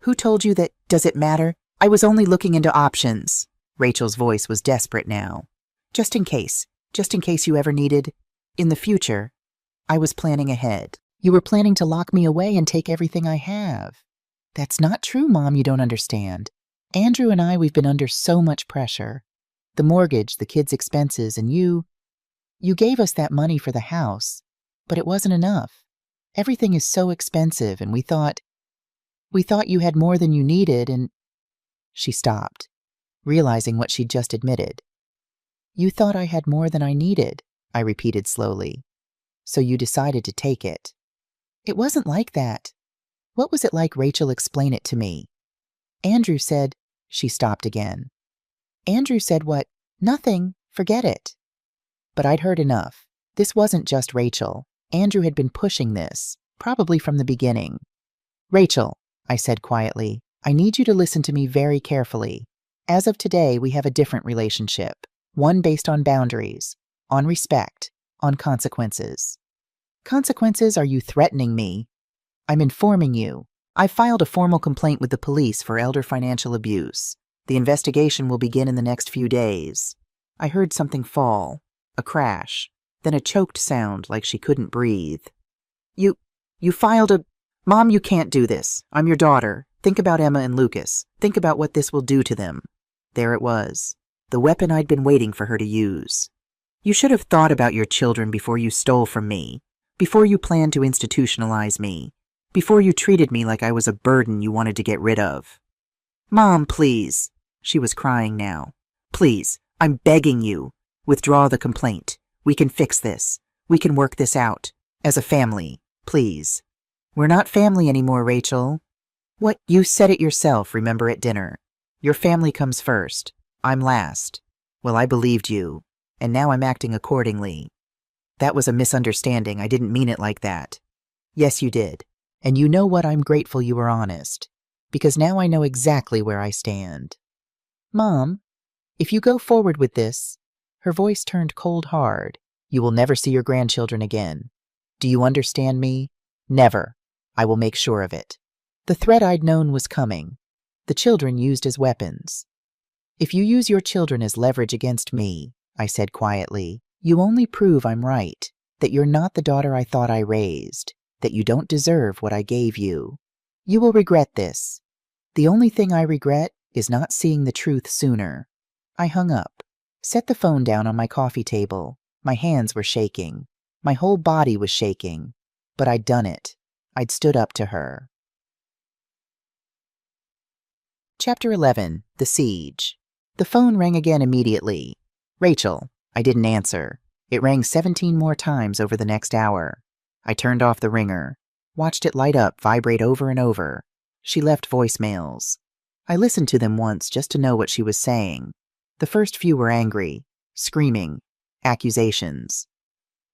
Who told you that? Does it matter? I was only looking into options." Rachel's voice was desperate now. Just in case you ever needed, in the future, I was planning ahead. You were planning to lock me away and take everything I have." "That's not true, Mom, you don't understand. Andrew and I, we've been under so much pressure. The mortgage, the kids' expenses, and you gave us that money for the house, but it wasn't enough. Everything is so expensive, and we thought you had more than you needed, and—" She stopped, realizing what she'd just admitted. "You thought I had more than I needed," I repeated slowly. "So you decided to take it." "It wasn't like that." What was it like, Rachel? Explain it to me. Andrew said, she stopped again. Andrew said what? Nothing. Forget it. But I'd heard enough. This wasn't just Rachel. Andrew had been pushing this, probably from the beginning. Rachel, I said quietly, I need you to listen to me very carefully. As of today, we have a different relationship. One based on boundaries, on respect, on consequences. Consequences? Are you threatening me? I'm informing you. I've filed a formal complaint with the police for elder financial abuse. The investigation will begin in the next few days. I heard something fall, a crash, then a choked sound like she couldn't breathe. You filed a... Mom, you can't do this. I'm your daughter. Think about Emma and Lucas. Think about what this will do to them. There it was. The weapon I'd been waiting for her to use. You should have thought about your children before you stole from me, before you planned to institutionalize me, before you treated me like I was a burden you wanted to get rid of. Mom, please. She was crying now. Please, I'm begging you. Withdraw the complaint. We can fix this. We can work this out. As a family, please. We're not family anymore, Rachel. What? You said it yourself, remember, at dinner. Your family comes first. I'm last. Well, I believed you, and now I'm acting accordingly. That was a misunderstanding. I didn't mean it like that. Yes, you did. And you know what? I'm grateful you were honest, because now I know exactly where I stand. Mom, if you go forward with this, her voice turned cold hard, you will never see your grandchildren again. Do you understand me? Never. I will make sure of it. The threat I'd known was coming. The children used as weapons. If you use your children as leverage against me, I said quietly, you only prove I'm right, that you're not the daughter I thought I raised, that you don't deserve what I gave you. You will regret this. The only thing I regret is not seeing the truth sooner. I hung up, set the phone down on my coffee table. My hands were shaking. My whole body was shaking. But I'd done it. I'd stood up to her. Chapter 11. The Siege. The phone rang again immediately. Rachel. I didn't answer. It rang 17 more times over the next hour. I turned off the ringer, watched it light up, vibrate over and over. She left voicemails. I listened to them once just to know what she was saying. The first few were angry, screaming, accusations.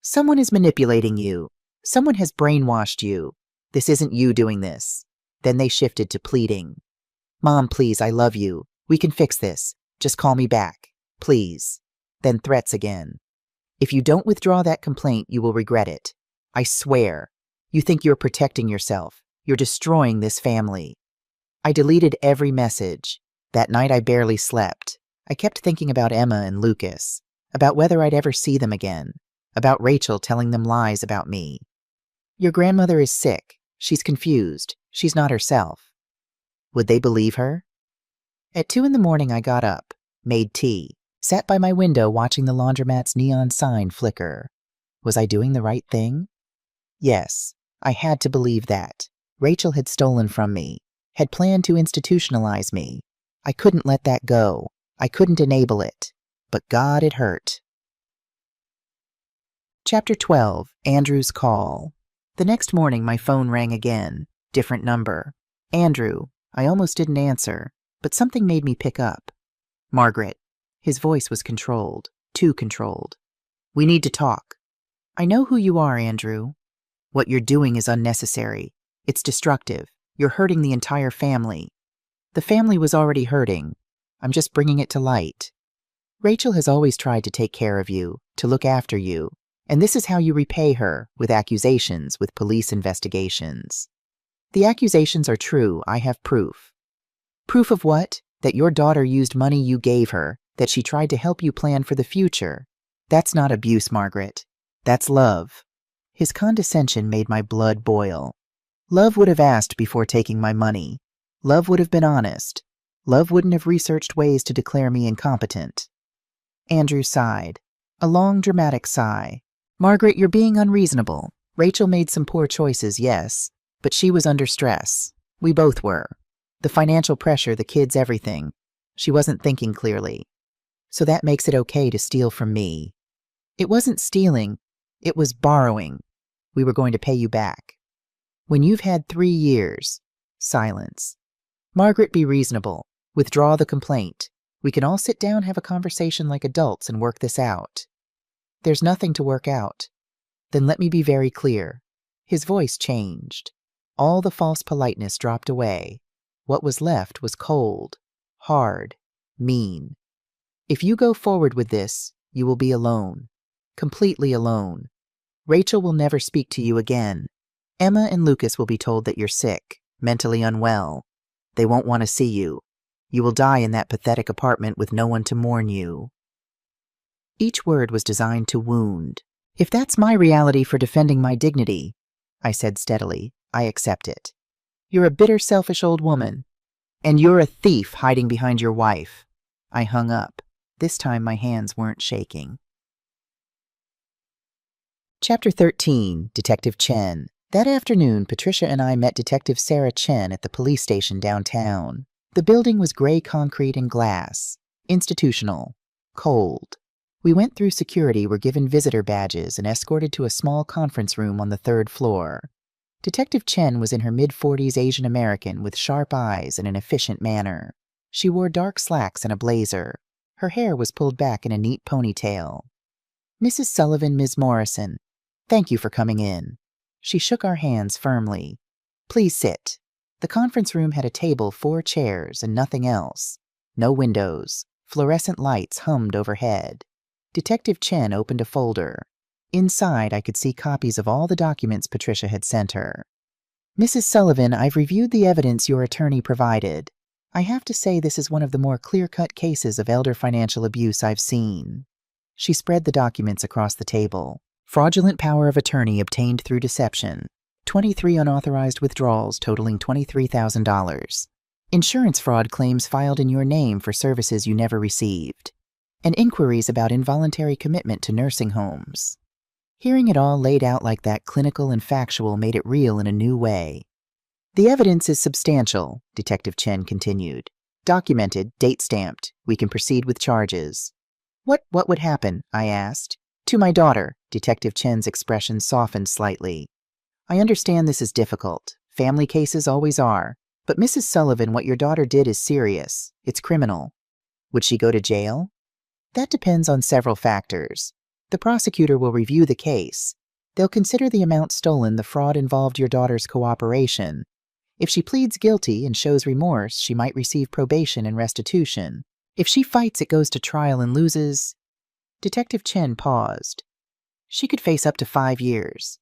Someone is manipulating you. Someone has brainwashed you. This isn't you doing this. Then they shifted to pleading. Mom, please, I love you. We can fix this. Just call me back. Please. Then threats again. If you don't withdraw that complaint, you will regret it. I swear. You think you're protecting yourself. You're destroying this family. I deleted every message. That night I barely slept. I kept thinking about Emma and Lucas, about whether I'd ever see them again, about Rachel telling them lies about me. Your grandmother is sick. She's confused. She's not herself. Would they believe her? At 2 a.m, I got up, made tea, sat by my window watching the laundromat's neon sign flicker. Was I doing the right thing? Yes, I had to believe that. Rachel had stolen from me, had planned to institutionalize me. I couldn't let that go. I couldn't enable it. But God, it hurt. Chapter 12. Andrew's Call. The next morning my phone rang again. Different number. Andrew. I almost didn't answer, but something made me pick up. Margaret. His voice was controlled. Too controlled. We need to talk. I know who you are, Andrew. What you're doing is unnecessary. It's destructive. You're hurting the entire family. The family was already hurting. I'm just bringing it to light. Rachel has always tried to take care of you, to look after you, and this is how you repay her, with accusations, with police investigations. The accusations are true. I have proof. Proof of what? That your daughter used money you gave her, that she tried to help you plan for the future. That's not abuse, Margaret. That's love. His condescension made my blood boil. Love would have asked before taking my money. Love would have been honest. Love wouldn't have researched ways to declare me incompetent. Andrew sighed. A long, dramatic sigh. Margaret, you're being unreasonable. Rachel made some poor choices, yes, but she was under stress. We both were. The financial pressure, the kids, everything. She wasn't thinking clearly. So that makes it okay to steal from me. It wasn't stealing. It was borrowing. We were going to pay you back. When you've had 3 years. Silence. Margaret, be reasonable. Withdraw the complaint. We can all sit down, have a conversation like adults, and work this out. There's nothing to work out. Then let me be very clear. His voice changed. All the false politeness dropped away. What was left was cold, hard, mean. If you go forward with this, you will be alone. Completely alone. Rachel will never speak to you again. Emma and Lucas will be told that you're sick, mentally unwell. They won't want to see you. You will die in that pathetic apartment with no one to mourn you. Each word was designed to wound. If that's my reality for defending my dignity, I said steadily, I accept it. You're a bitter, selfish old woman. And you're a thief hiding behind your wife. I hung up. This time my hands weren't shaking. Chapter 13, Detective Chen. That afternoon, Patricia and I met Detective Sarah Chen at the police station downtown. The building was gray concrete and glass. Institutional. Cold. We went through security, were given visitor badges, and escorted to a small conference room on the 3rd floor. Detective Chen was in her mid-40s Asian American with sharp eyes and an efficient manner. She wore dark slacks and a blazer. Her hair was pulled back in a neat ponytail. Mrs. Sullivan, Ms. Morrison, thank you for coming in. She shook our hands firmly. Please sit. The conference room had a table, 4 chairs, and nothing else. No windows. Fluorescent lights hummed overhead. Detective Chen opened a folder. Inside, I could see copies of all the documents Patricia had sent her. Mrs. Sullivan, I've reviewed the evidence your attorney provided. I have to say this is one of the more clear-cut cases of elder financial abuse I've seen. She spread the documents across the table. Fraudulent power of attorney obtained through deception. 23 unauthorized withdrawals totaling $23,000. Insurance fraud claims filed in your name for services you never received. And inquiries about involuntary commitment to nursing homes. Hearing it all laid out like that, clinical and factual, made it real in a new way. The evidence is substantial, Detective Chen continued. Documented, date-stamped. We can proceed with charges. What would happen? I asked. To my daughter. Detective Chen's expression softened slightly. I understand this is difficult. Family cases always are. But Mrs. Sullivan, what your daughter did is serious. It's criminal. Would she go to jail? That depends on several factors. The prosecutor will review the case. They'll consider the amount stolen, the fraud involved your daughter's cooperation. If she pleads guilty and shows remorse, she might receive probation and restitution. If she fights, it goes to trial and loses. Detective Chen paused. She could face up to 5 years.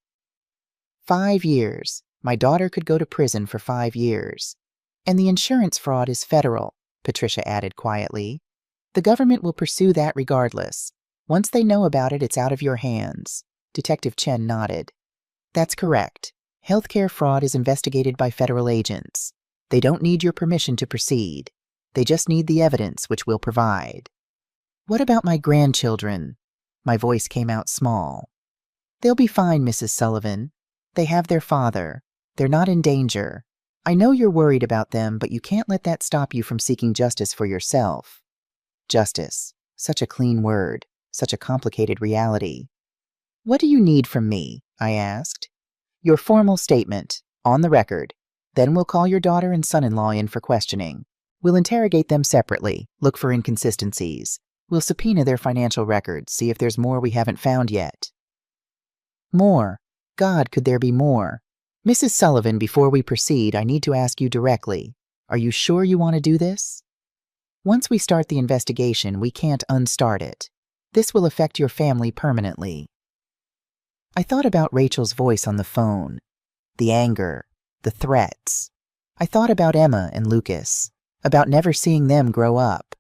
5 years. My daughter could go to prison for 5 years. And the insurance fraud is federal, Patricia added quietly. The government will pursue that regardless. Once they know about it, it's out of your hands. Detective Chen nodded. That's correct. Healthcare fraud is investigated by federal agents. They don't need your permission to proceed. They just need the evidence, which we'll provide. What about my grandchildren? My voice came out small. They'll be fine, Mrs. Sullivan. They have their father. They're not in danger. I know you're worried about them, but you can't let that stop you from seeking justice for yourself. Justice. Such a clean word. Such a complicated reality. What do you need from me? I asked. Your formal statement, on the record. Then we'll call your daughter and son-in-law in for questioning. We'll interrogate them separately, look for inconsistencies. We'll subpoena their financial records, see if there's more we haven't found yet. More. God, could there be more? Mrs. Sullivan, before we proceed, I need to ask you directly. Are you sure you want to do this? Once we start the investigation, we can't unstart it. This will affect your family permanently. I thought about Rachel's voice on the phone, the anger, the threats. I thought about Emma and Lucas, about never seeing them grow up.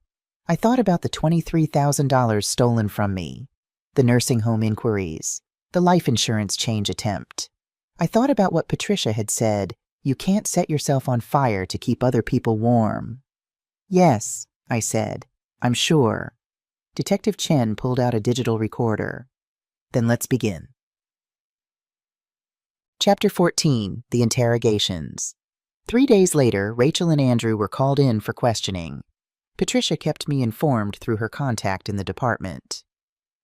I thought about the $23,000 stolen from me, the nursing home inquiries, the life insurance change attempt. I thought about what Patricia had said, you can't set yourself on fire to keep other people warm. Yes, I said, I'm sure. Detective Chen pulled out a digital recorder. Then let's begin. Chapter 14, The Interrogations. 3 days later, Rachel and Andrew were called in for questioning. Patricia kept me informed through her contact in the department.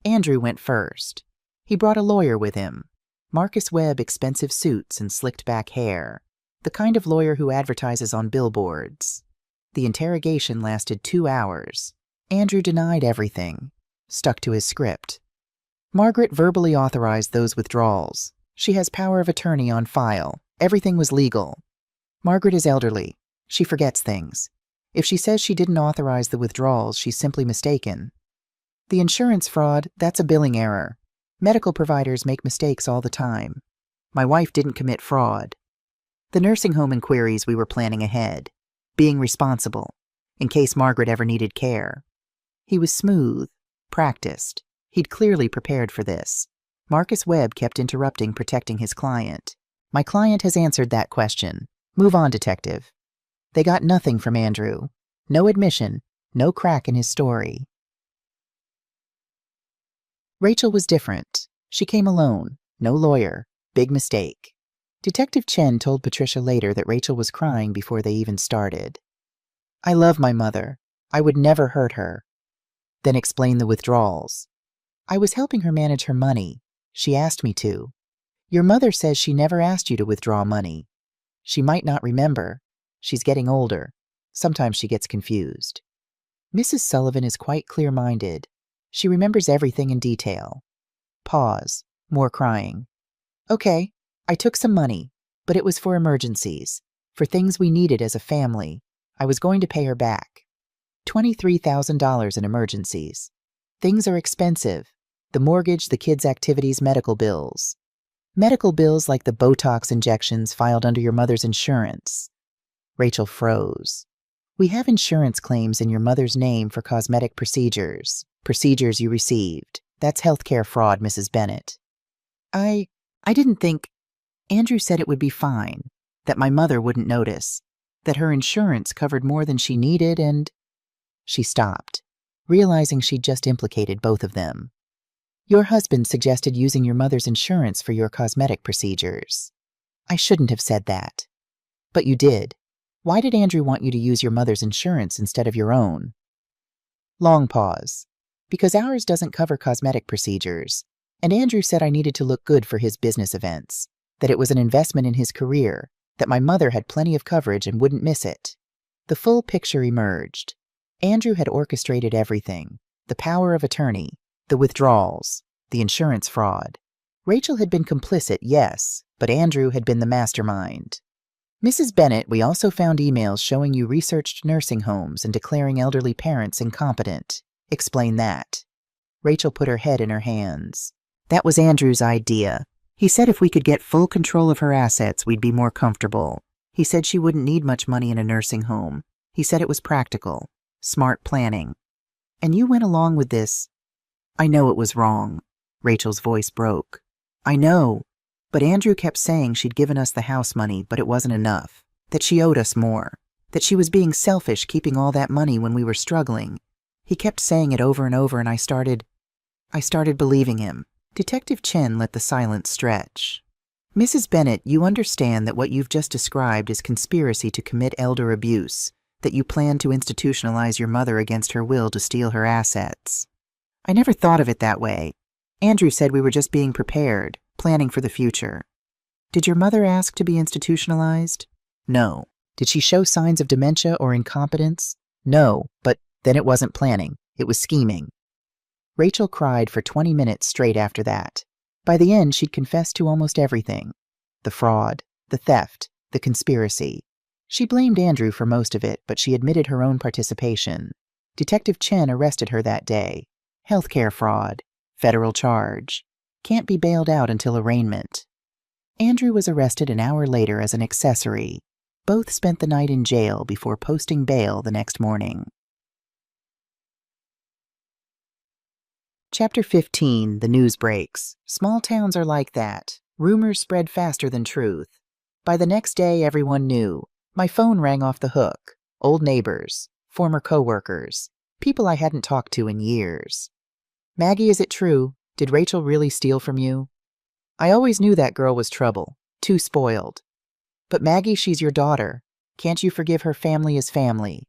Andrew went first. He brought a lawyer with him. Marcus Webb expensive suits and slicked back hair. The kind of lawyer who advertises on billboards. The interrogation lasted 2 hours. Andrew denied everything. Stuck to his script. Margaret verbally authorized those withdrawals. She has power of attorney on file. Everything was legal. Margaret is elderly. She forgets things. If she says she didn't authorize the withdrawals, she's simply mistaken. The insurance fraud, that's a billing error. Medical providers make mistakes all the time. My wife didn't commit fraud. The nursing home inquiries we were planning ahead. Being responsible, in case Margaret ever needed care. He was smooth, practiced. He'd clearly prepared for this. Marcus Webb kept interrupting, protecting his client. My client has answered that question. Move on, detective. They got nothing from Andrew. No admission, no crack in his story. Rachel was different. She came alone. No lawyer. Big mistake. Detective Chen told Patricia later that Rachel was crying before they even started. I love my mother. I would never hurt her. Then explained the withdrawals. I was helping her manage her money. She asked me to. Your mother says she never asked you to withdraw money. She might not remember. She's getting older. Sometimes she gets confused. Mrs. Sullivan is quite clear-minded. She remembers everything in detail. Pause. More crying. Okay, I took some money, but it was for emergencies, for things we needed as a family. I was going to pay her back. $23,000 in emergencies. Things are expensive. The mortgage, the kids' activities, medical bills. Medical bills like the Botox injections filed under your mother's insurance. Rachel froze. We have insurance claims in your mother's name for cosmetic procedures. Procedures you received. That's healthcare fraud, Mrs. Bennett. I didn't think... Andrew said it would be fine, that my mother wouldn't notice, that her insurance covered more than she needed and... She stopped, realizing she'd just implicated both of them. Your husband suggested using your mother's insurance for your cosmetic procedures. I shouldn't have said that. But you did. Why did Andrew want you to use your mother's insurance instead of your own? Long pause. Because ours doesn't cover cosmetic procedures, and Andrew said I needed to look good for his business events, that it was an investment in his career, that my mother had plenty of coverage and wouldn't miss it. The full picture emerged. Andrew had orchestrated everything, the power of attorney, the withdrawals, the insurance fraud. Rachel had been complicit, yes, but Andrew had been the mastermind. Mrs. Bennett, we also found emails showing you researched nursing homes and declaring elderly parents incompetent. Explain that. Rachel put her head in her hands. That was Andrew's idea. He said if we could get full control of her assets, we'd be more comfortable. He said she wouldn't need much money in a nursing home. He said it was practical. Smart planning. And you went along with this. I know it was wrong. Rachel's voice broke. I know. But Andrew kept saying she'd given us the house money, but it wasn't enough. That she owed us more. That she was being selfish keeping all that money when we were struggling. He kept saying it over and over, and I started believing him. Detective Chen let the silence stretch. Mrs. Bennett, you understand that what you've just described is conspiracy to commit elder abuse, that you plan to institutionalize your mother against her will to steal her assets. I never thought of it that way. Andrew said we were just being prepared, planning for the future. Did your mother ask to be institutionalized? No. Did she show signs of dementia or incompetence? No, but then it wasn't planning. It was scheming. Rachel cried for 20 minutes straight after that. By the end, she'd confessed to almost everything. The fraud, the theft, the conspiracy. She blamed Andrew for most of it, but she admitted her own participation. Detective Chen arrested her that day. Healthcare fraud. Federal charge. Can't be bailed out until arraignment. Andrew was arrested an hour later as an accessory. Both spent the night in jail before posting bail the next morning. Chapter 15, The News Breaks. Small towns are like that. Rumors spread faster than truth. By the next day, everyone knew. My phone rang off the hook. Old neighbors, former co-workers, people I hadn't talked to in years. Maggie, is it true? Did Rachel really steal from you? I always knew that girl was trouble. Too spoiled. But Maggie, she's your daughter. Can't you forgive her? Family is family.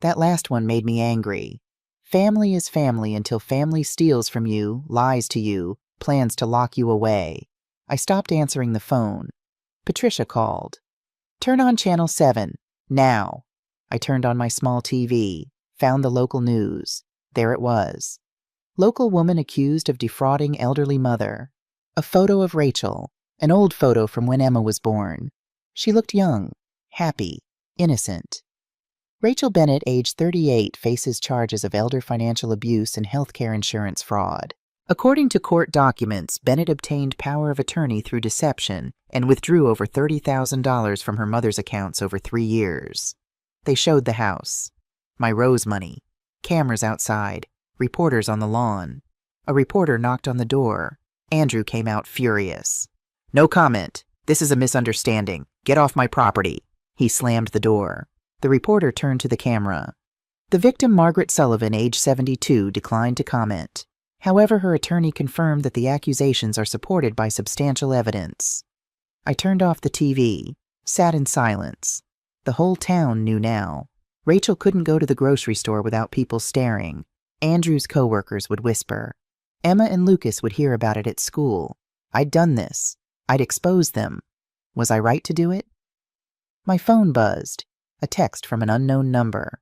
That last one made me angry. Family is family until family steals from you, lies to you, plans to lock you away. I stopped answering the phone. Patricia called. "Turn on Channel 7, now." I turned on my small TV, found the local news. There it was. Local woman accused of defrauding elderly mother. A photo of Rachel, an old photo from when Emma was born. She looked young, happy, innocent. Rachel Bennett, age 38, faces charges of elder financial abuse and healthcare insurance fraud. According to court documents, Bennett obtained power of attorney through deception and withdrew over $30,000 from her mother's accounts over 3 years. They showed the house. My rose money. Cameras outside. Reporters on the lawn. A reporter knocked on the door. Andrew came out furious. "No comment. This is a misunderstanding. Get off my property." He slammed the door. The reporter turned to the camera. The victim, Margaret Sullivan, age 72, declined to comment. However, her attorney confirmed that the accusations are supported by substantial evidence. I turned off the TV, sat in silence. The whole town knew now. Rachel couldn't go to the grocery store without people staring. Andrew's coworkers would whisper. Emma and Lucas would hear about it at school. I'd done this. I'd exposed them. Was I right to do it? My phone buzzed. A text from an unknown number.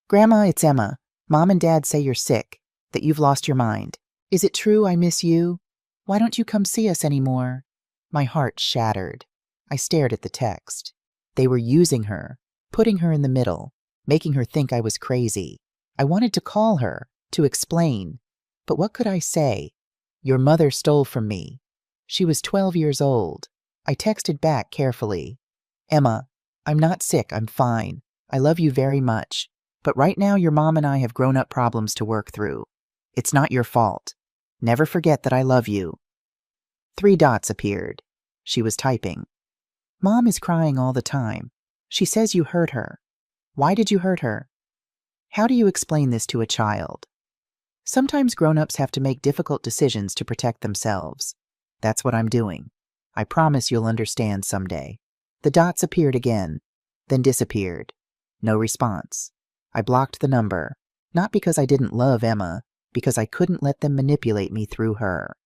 "Grandma, it's Emma. Mom and Dad say you're sick, that you've lost your mind. Is it true I miss you? Why don't you come see us anymore?" My heart shattered. I stared at the text. They were using her, putting her in the middle, making her think I was crazy. I wanted to call her, to explain. But what could I say? "Your mother stole from me." She was 12 years old. I texted back carefully. "Emma, I'm not sick, I'm fine. I love you very much. But right now your mom and I have grown-up problems to work through. It's not your fault. Never forget that I love you." 3 dots appeared. She was typing. "Mom is crying all the time. She says you hurt her. Why did you hurt her?" How do you explain this to a child? Sometimes grown-ups have to make difficult decisions to protect themselves. That's what I'm doing. I promise you'll understand someday. The dots appeared again, then disappeared. No response. I blocked the number, not because I didn't love Emma, because I couldn't let them manipulate me through her.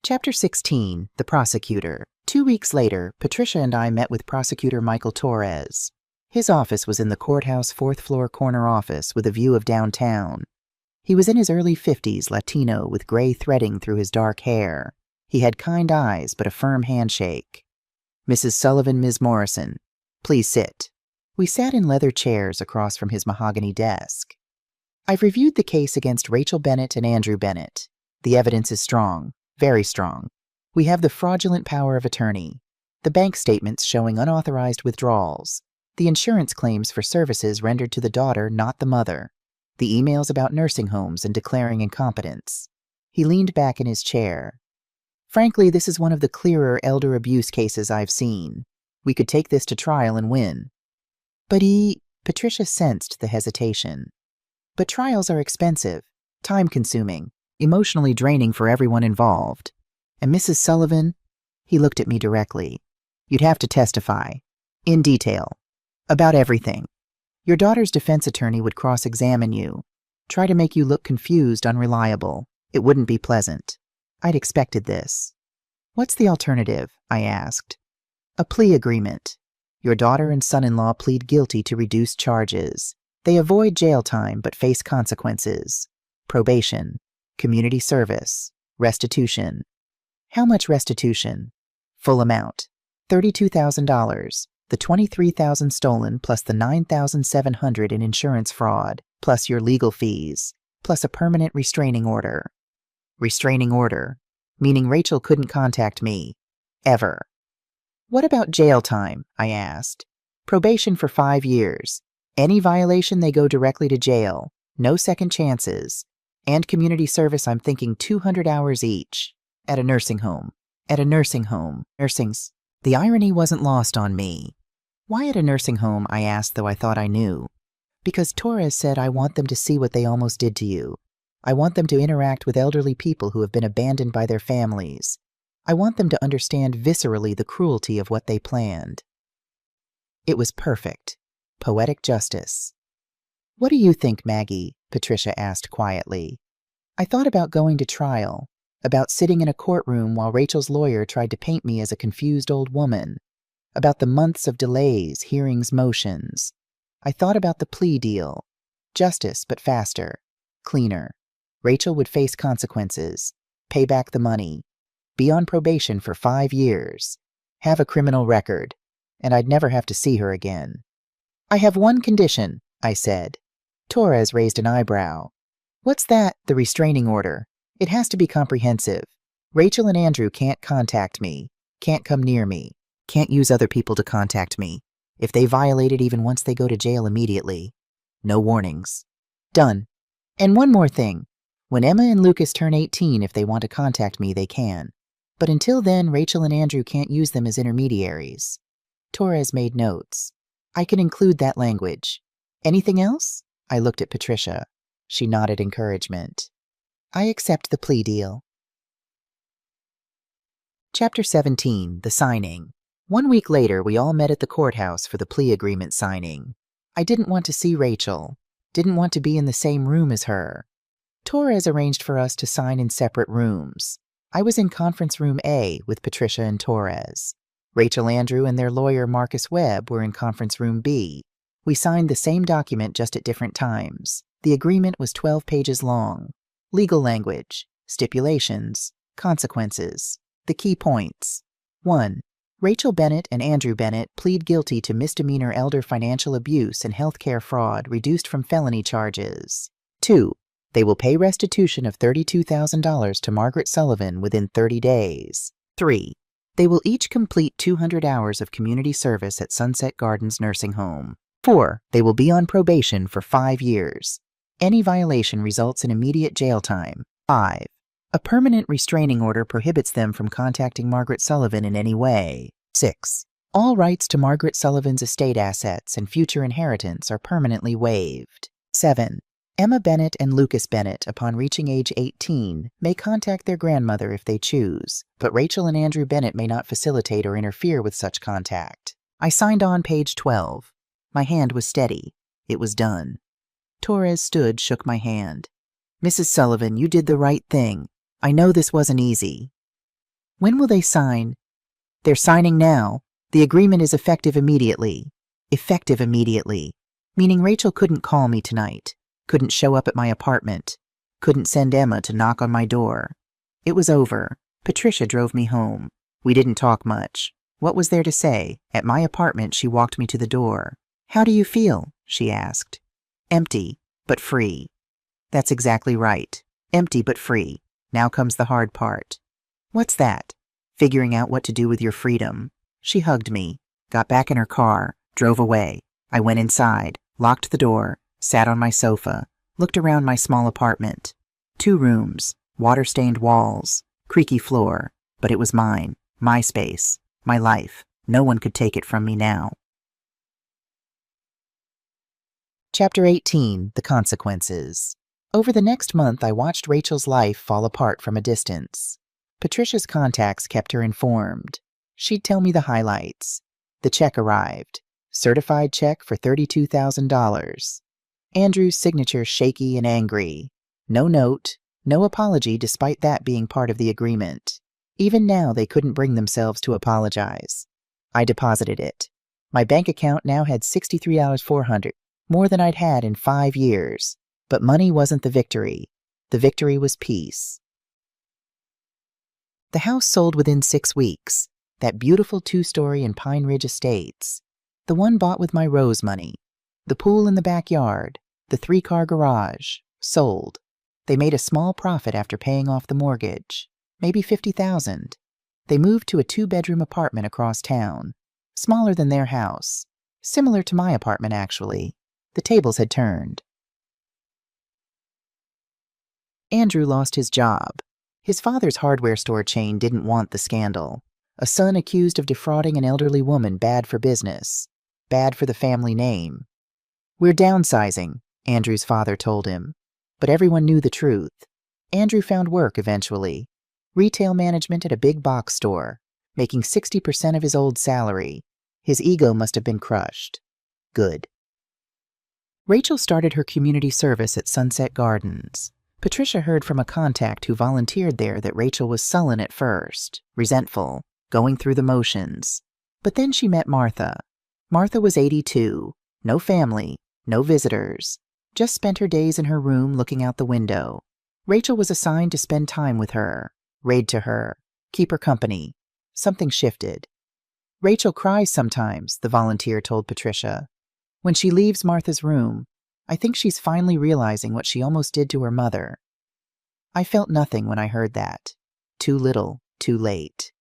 Chapter 16, The Prosecutor. 2 weeks later, Patricia and I met with Prosecutor Michael Torres. His office was in the courthouse 4th-floor corner office with a view of downtown. He was in his early 50s, Latino, with gray threading through his dark hair. He had kind eyes, but a firm handshake. "Mrs. Sullivan, Ms. Morrison, please sit." We sat in leather chairs across from his mahogany desk. "I've reviewed the case against Rachel Bennett and Andrew Bennett. The evidence is strong, very strong. We have the fraudulent power of attorney, the bank statements showing unauthorized withdrawals, the insurance claims for services rendered to the daughter, not the mother, the emails about nursing homes and declaring incompetence." He leaned back in his chair. "Frankly, this is one of the clearer elder abuse cases I've seen. We could take this to trial and win." "But Patricia sensed the hesitation. "But trials are expensive, time-consuming, emotionally draining for everyone involved. And Mrs. Sullivan," he looked at me directly, "you'd have to testify. In detail. About everything. Your daughter's defense attorney would cross-examine you, try to make you look confused, unreliable. It wouldn't be pleasant. I'd expected this." "What's the alternative?" I asked. "A plea agreement. Your daughter and son-in-law plead guilty to reduced charges. They avoid jail time but face consequences. Probation, community service, restitution." "How much restitution?" "Full amount. $32,000. The $23,000 stolen plus the $9,700 in insurance fraud, plus your legal fees, plus a permanent restraining order." "Restraining order, meaning Rachel couldn't contact me. Ever." "What about jail time?" I asked. "Probation for 5 years. Any violation, they go directly to jail. No second chances. And community service, I'm thinking 200 hours each. At a nursing home. At a nursing home. Nursings." The irony wasn't lost on me. "Why at a nursing home?" I asked, though I thought I knew. "Because Torres said I want them to see what they almost did to you. I want them to interact with elderly people who have been abandoned by their families. I want them to understand viscerally the cruelty of what they planned." It was perfect. Poetic justice. "What do you think, Maggie?" Patricia asked quietly. "I thought about going to trial. About sitting in a courtroom while Rachel's lawyer tried to paint me as a confused old woman. About the months of delays, hearings, motions. I thought about the plea deal. Justice, but faster. Cleaner. Rachel would face consequences. Pay back the money. Be on probation for 5 years. Have a criminal record. And I'd never have to see her again. I have one condition, I said. Torres raised an eyebrow. What's that? The restraining order. It has to be comprehensive. Rachel and Andrew can't contact me. Can't come near me. Can't use other people to contact me. If they violate it even once they go to jail immediately. No warnings. Done. And one more thing. When Emma and Lucas turn 18, if they want to contact me, they can. But until then, Rachel and Andrew can't use them as intermediaries. Torres made notes. I can include that language. Anything else? I looked at Patricia. She nodded encouragement. I accept the plea deal. Chapter 17, The Signing. 1 week later, we all met at the courthouse for the plea agreement signing. I didn't want to see Rachel. Didn't want to be in the same room as her. Torres arranged for us to sign in separate rooms. I was in conference room A with Patricia and Torres. Rachel Andrew and their lawyer Marcus Webb were in conference room B. We signed the same document just at different times. The agreement was 12 pages long. Legal language, stipulations, consequences. The key points. 1. Rachel Bennett and Andrew Bennett plead guilty to misdemeanor elder financial abuse and healthcare fraud reduced from felony charges. 2. They will pay restitution of $32,000 to Margaret Sullivan within 30 days. 3. They will each complete 200 hours of community service at Sunset Gardens Nursing Home. 4. They will be on probation for 5 years. Any violation results in immediate jail time. 5. A permanent restraining order prohibits them from contacting Margaret Sullivan in any way. 6. All rights to Margaret Sullivan's estate assets and future inheritance are permanently waived. 7. Emma Bennett and Lucas Bennett, upon reaching age 18, may contact their grandmother if they choose, but Rachel and Andrew Bennett may not facilitate or interfere with such contact. I signed on page 12. My hand was steady. It was done. Torres stood, shook my hand. Mrs. Sullivan, you did the right thing. I know this wasn't easy. When will they sign? They're signing now. The agreement is effective immediately. Effective immediately. Meaning Rachel couldn't call me tonight. Couldn't show up at my apartment. Couldn't send Emma to knock on my door. It was over. Patricia drove me home. We didn't talk much. What was there to say? At my apartment, she walked me to the door. How do you feel? She asked. Empty, but free. That's exactly right. Empty, but free. Now comes the hard part. What's that? Figuring out what to do with your freedom. She hugged me, got back in her car, drove away. I went inside, locked the door, sat on my sofa, looked around my small apartment. 2 rooms, water-stained walls, creaky floor, but it was mine, my space, my life. No one could take it from me now. Chapter 18, The Consequences. Over the next month, I watched Rachel's life fall apart from a distance. Patricia's contacts kept her informed. She'd tell me the highlights. The check arrived. Certified check for $32,000. Andrew's signature shaky and angry. No note, no apology despite that being part of the agreement. Even now, they couldn't bring themselves to apologize. I deposited it. My bank account now had $63,400, more than I'd had in 5 years. But money wasn't the victory. The victory was peace. The house sold within 6 weeks. That beautiful 2-story in Pine Ridge Estates. The one bought with my Rose money. The pool in the backyard. The 3-car garage. Sold. They made a small profit after paying off the mortgage. Maybe $50,000. They moved to a 2-bedroom apartment across town. Smaller than their house. Similar to my apartment, actually. The tables had turned. Andrew lost his job. His father's hardware store chain didn't want the scandal. A son accused of defrauding an elderly woman, bad for business. Bad for the family name. We're downsizing, Andrew's father told him. But everyone knew the truth. Andrew found work eventually. Retail management at a big box store, making 60% of his old salary. His ego must have been crushed. Good. Rachel started her community service at Sunset Gardens. Patricia heard from a contact who volunteered there that Rachel was sullen at first, resentful, going through the motions. But then she met Martha. Martha was 82, no family, no visitors, just spent her days in her room looking out the window. Rachel was assigned to spend time with her, read to her, keep her company. Something shifted. Rachel cries sometimes, the volunteer told Patricia. When she leaves Martha's room, I think she's finally realizing what she almost did to her mother. I felt nothing when I heard that. Too little, too late.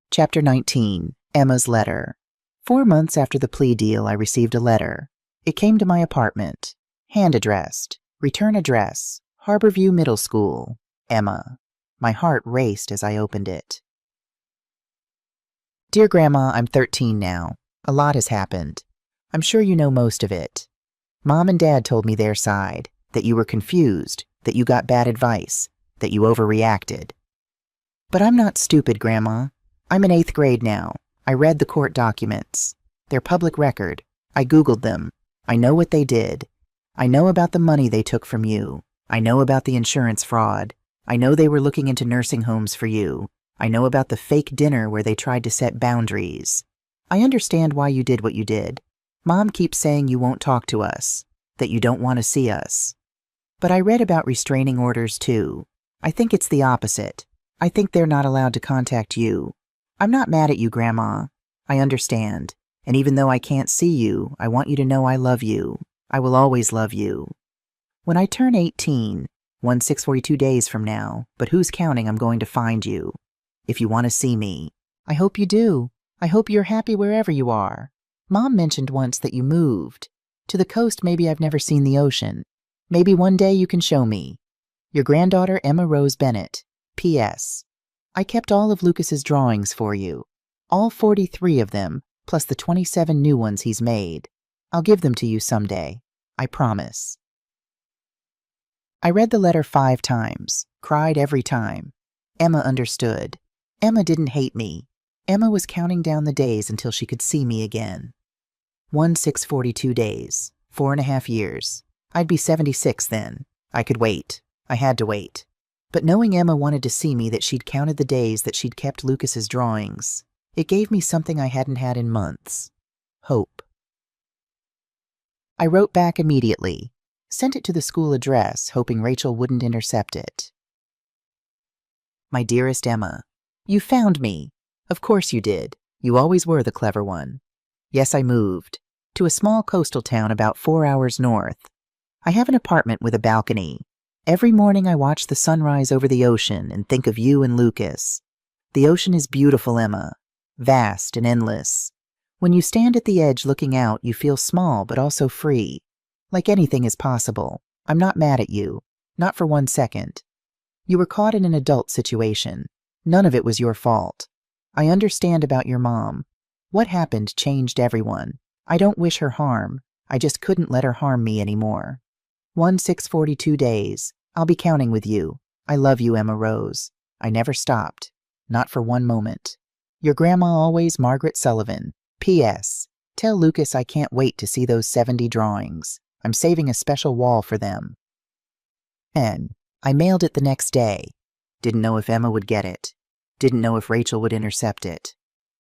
Chapter 19. Emma's Letter. 4 months after the plea deal, I received a letter. It came to my apartment. Hand-addressed. Return address. Harborview Middle School. Emma. My heart raced as I opened it. Dear Grandma, I'm 13 now. A lot has happened. I'm sure you know most of it. Mom and Dad told me their side, that you were confused, that you got bad advice, that you overreacted. But I'm not stupid, Grandma. I'm in 8th grade now. I read the court documents. They're public record. I Googled them. I know what they did. I know about the money they took from you. I know about the insurance fraud. I know they were looking into nursing homes for you. I know about the fake dinner where they tried to set boundaries. I understand why you did what you did. Mom keeps saying you won't talk to us, that you don't want to see us. But I read about restraining orders too. I think it's the opposite. I think they're not allowed to contact you. I'm not mad at you, Grandma. I understand. And even though I can't see you, I want you to know I love you. I will always love you. When I turn 18, 642 days from now, but who's counting, I'm going to find you. If you want to see me. I hope you do. I hope you're happy wherever you are. Mom mentioned once that you moved. To the coast, maybe I've never seen the ocean. Maybe one day you can show me. Your granddaughter, Emma Rose Bennett. P.S. I kept all of Lucas's drawings for you. All 43 of them, plus the 27 new ones he's made. I'll give them to you someday. I promise. I read the letter 5 times, cried every time. Emma understood. Emma didn't hate me. Emma was counting down the days until she could see me again. 642 days, 4.5 years. I'd be 76 then. I could wait. I had to wait. But knowing Emma wanted to see me, that she'd counted the days that she'd kept Lucas's drawings, it gave me something I hadn't had in months. Hope. I wrote back immediately, sent it to the school address, hoping Rachel wouldn't intercept it. My dearest Emma, you found me. Of course you did. You always were the clever one. Yes, I moved. To a small coastal town about 4 hours north. I have an apartment with a balcony. Every morning I watch the sunrise over the ocean and think of you and Lucas. The ocean is beautiful, Emma. Vast and endless. When you stand at the edge looking out, you feel small but also free. Like anything is possible. I'm not mad at you. Not for 1 second. You were caught in an adult situation. None of it was your fault. I understand about your mom. What happened changed everyone. I don't wish her harm. I just couldn't let her harm me anymore. 642 days. I'll be counting with you. I love you, Emma Rose. I never stopped. Not for 1 moment. Your grandma always, Margaret Sullivan. P.S. Tell Lucas I can't wait to see those 70 drawings. I'm saving a special wall for them. N. I mailed it the next day. Didn't know if Emma would get it. Didn't know if Rachel would intercept it.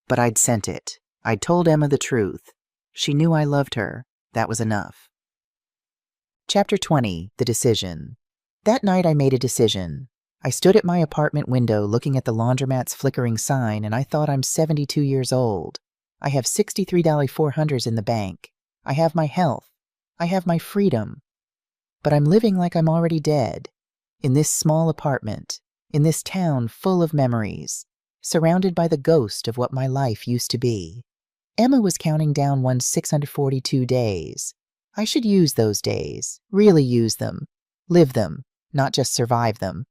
But I'd sent it. I'd told Emma the truth. She knew I loved her. That was enough. Chapter 20. The Decision. That night I made a decision. I stood at my apartment window looking at the laundromat's flickering sign, and I thought, I'm 72 years old. I have $63,400 in the bank. I have my health. I have my freedom. But I'm living like I'm already dead. In this small apartment. In this town full of memories. Surrounded by the ghost of what my life used to be. Emma was counting down 642 days. I should use those days. Really use them. Live them. Not just survive them.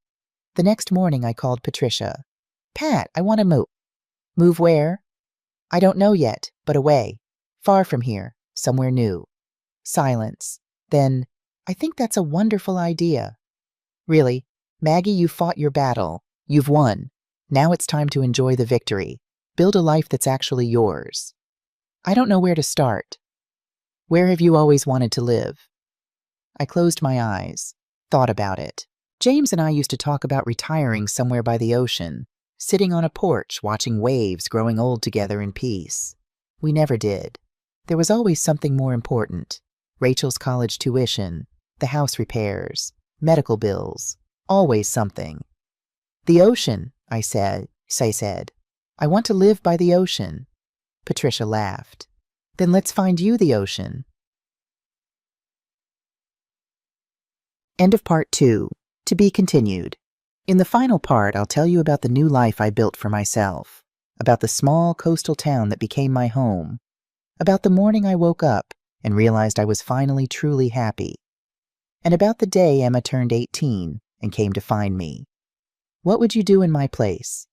The next morning I called Patricia. Pat, I want to move. Move where? I don't know yet, but away. Far from here. Somewhere new. Silence. Then, I think that's a wonderful idea. Really, Maggie, you fought your battle. You've won. Now it's time to enjoy the victory. Build a life that's actually yours. I don't know where to start. Where have you always wanted to live? I closed my eyes. Thought about it. James and I used to talk about retiring somewhere by the ocean, sitting on a porch watching waves growing old together in peace. We never did. There was always something more important. Rachel's college tuition, the house repairs, medical bills, always something. The ocean, I said. I want to live by the ocean. Patricia laughed. Then let's find you the ocean. End of part 2. To be continued. In the final part, I'll tell you about the new life I built for myself, about the small coastal town that became my home, about the morning I woke up and realized I was finally truly happy, and about the day Emma turned 18 and came to find me. What would you do in my place?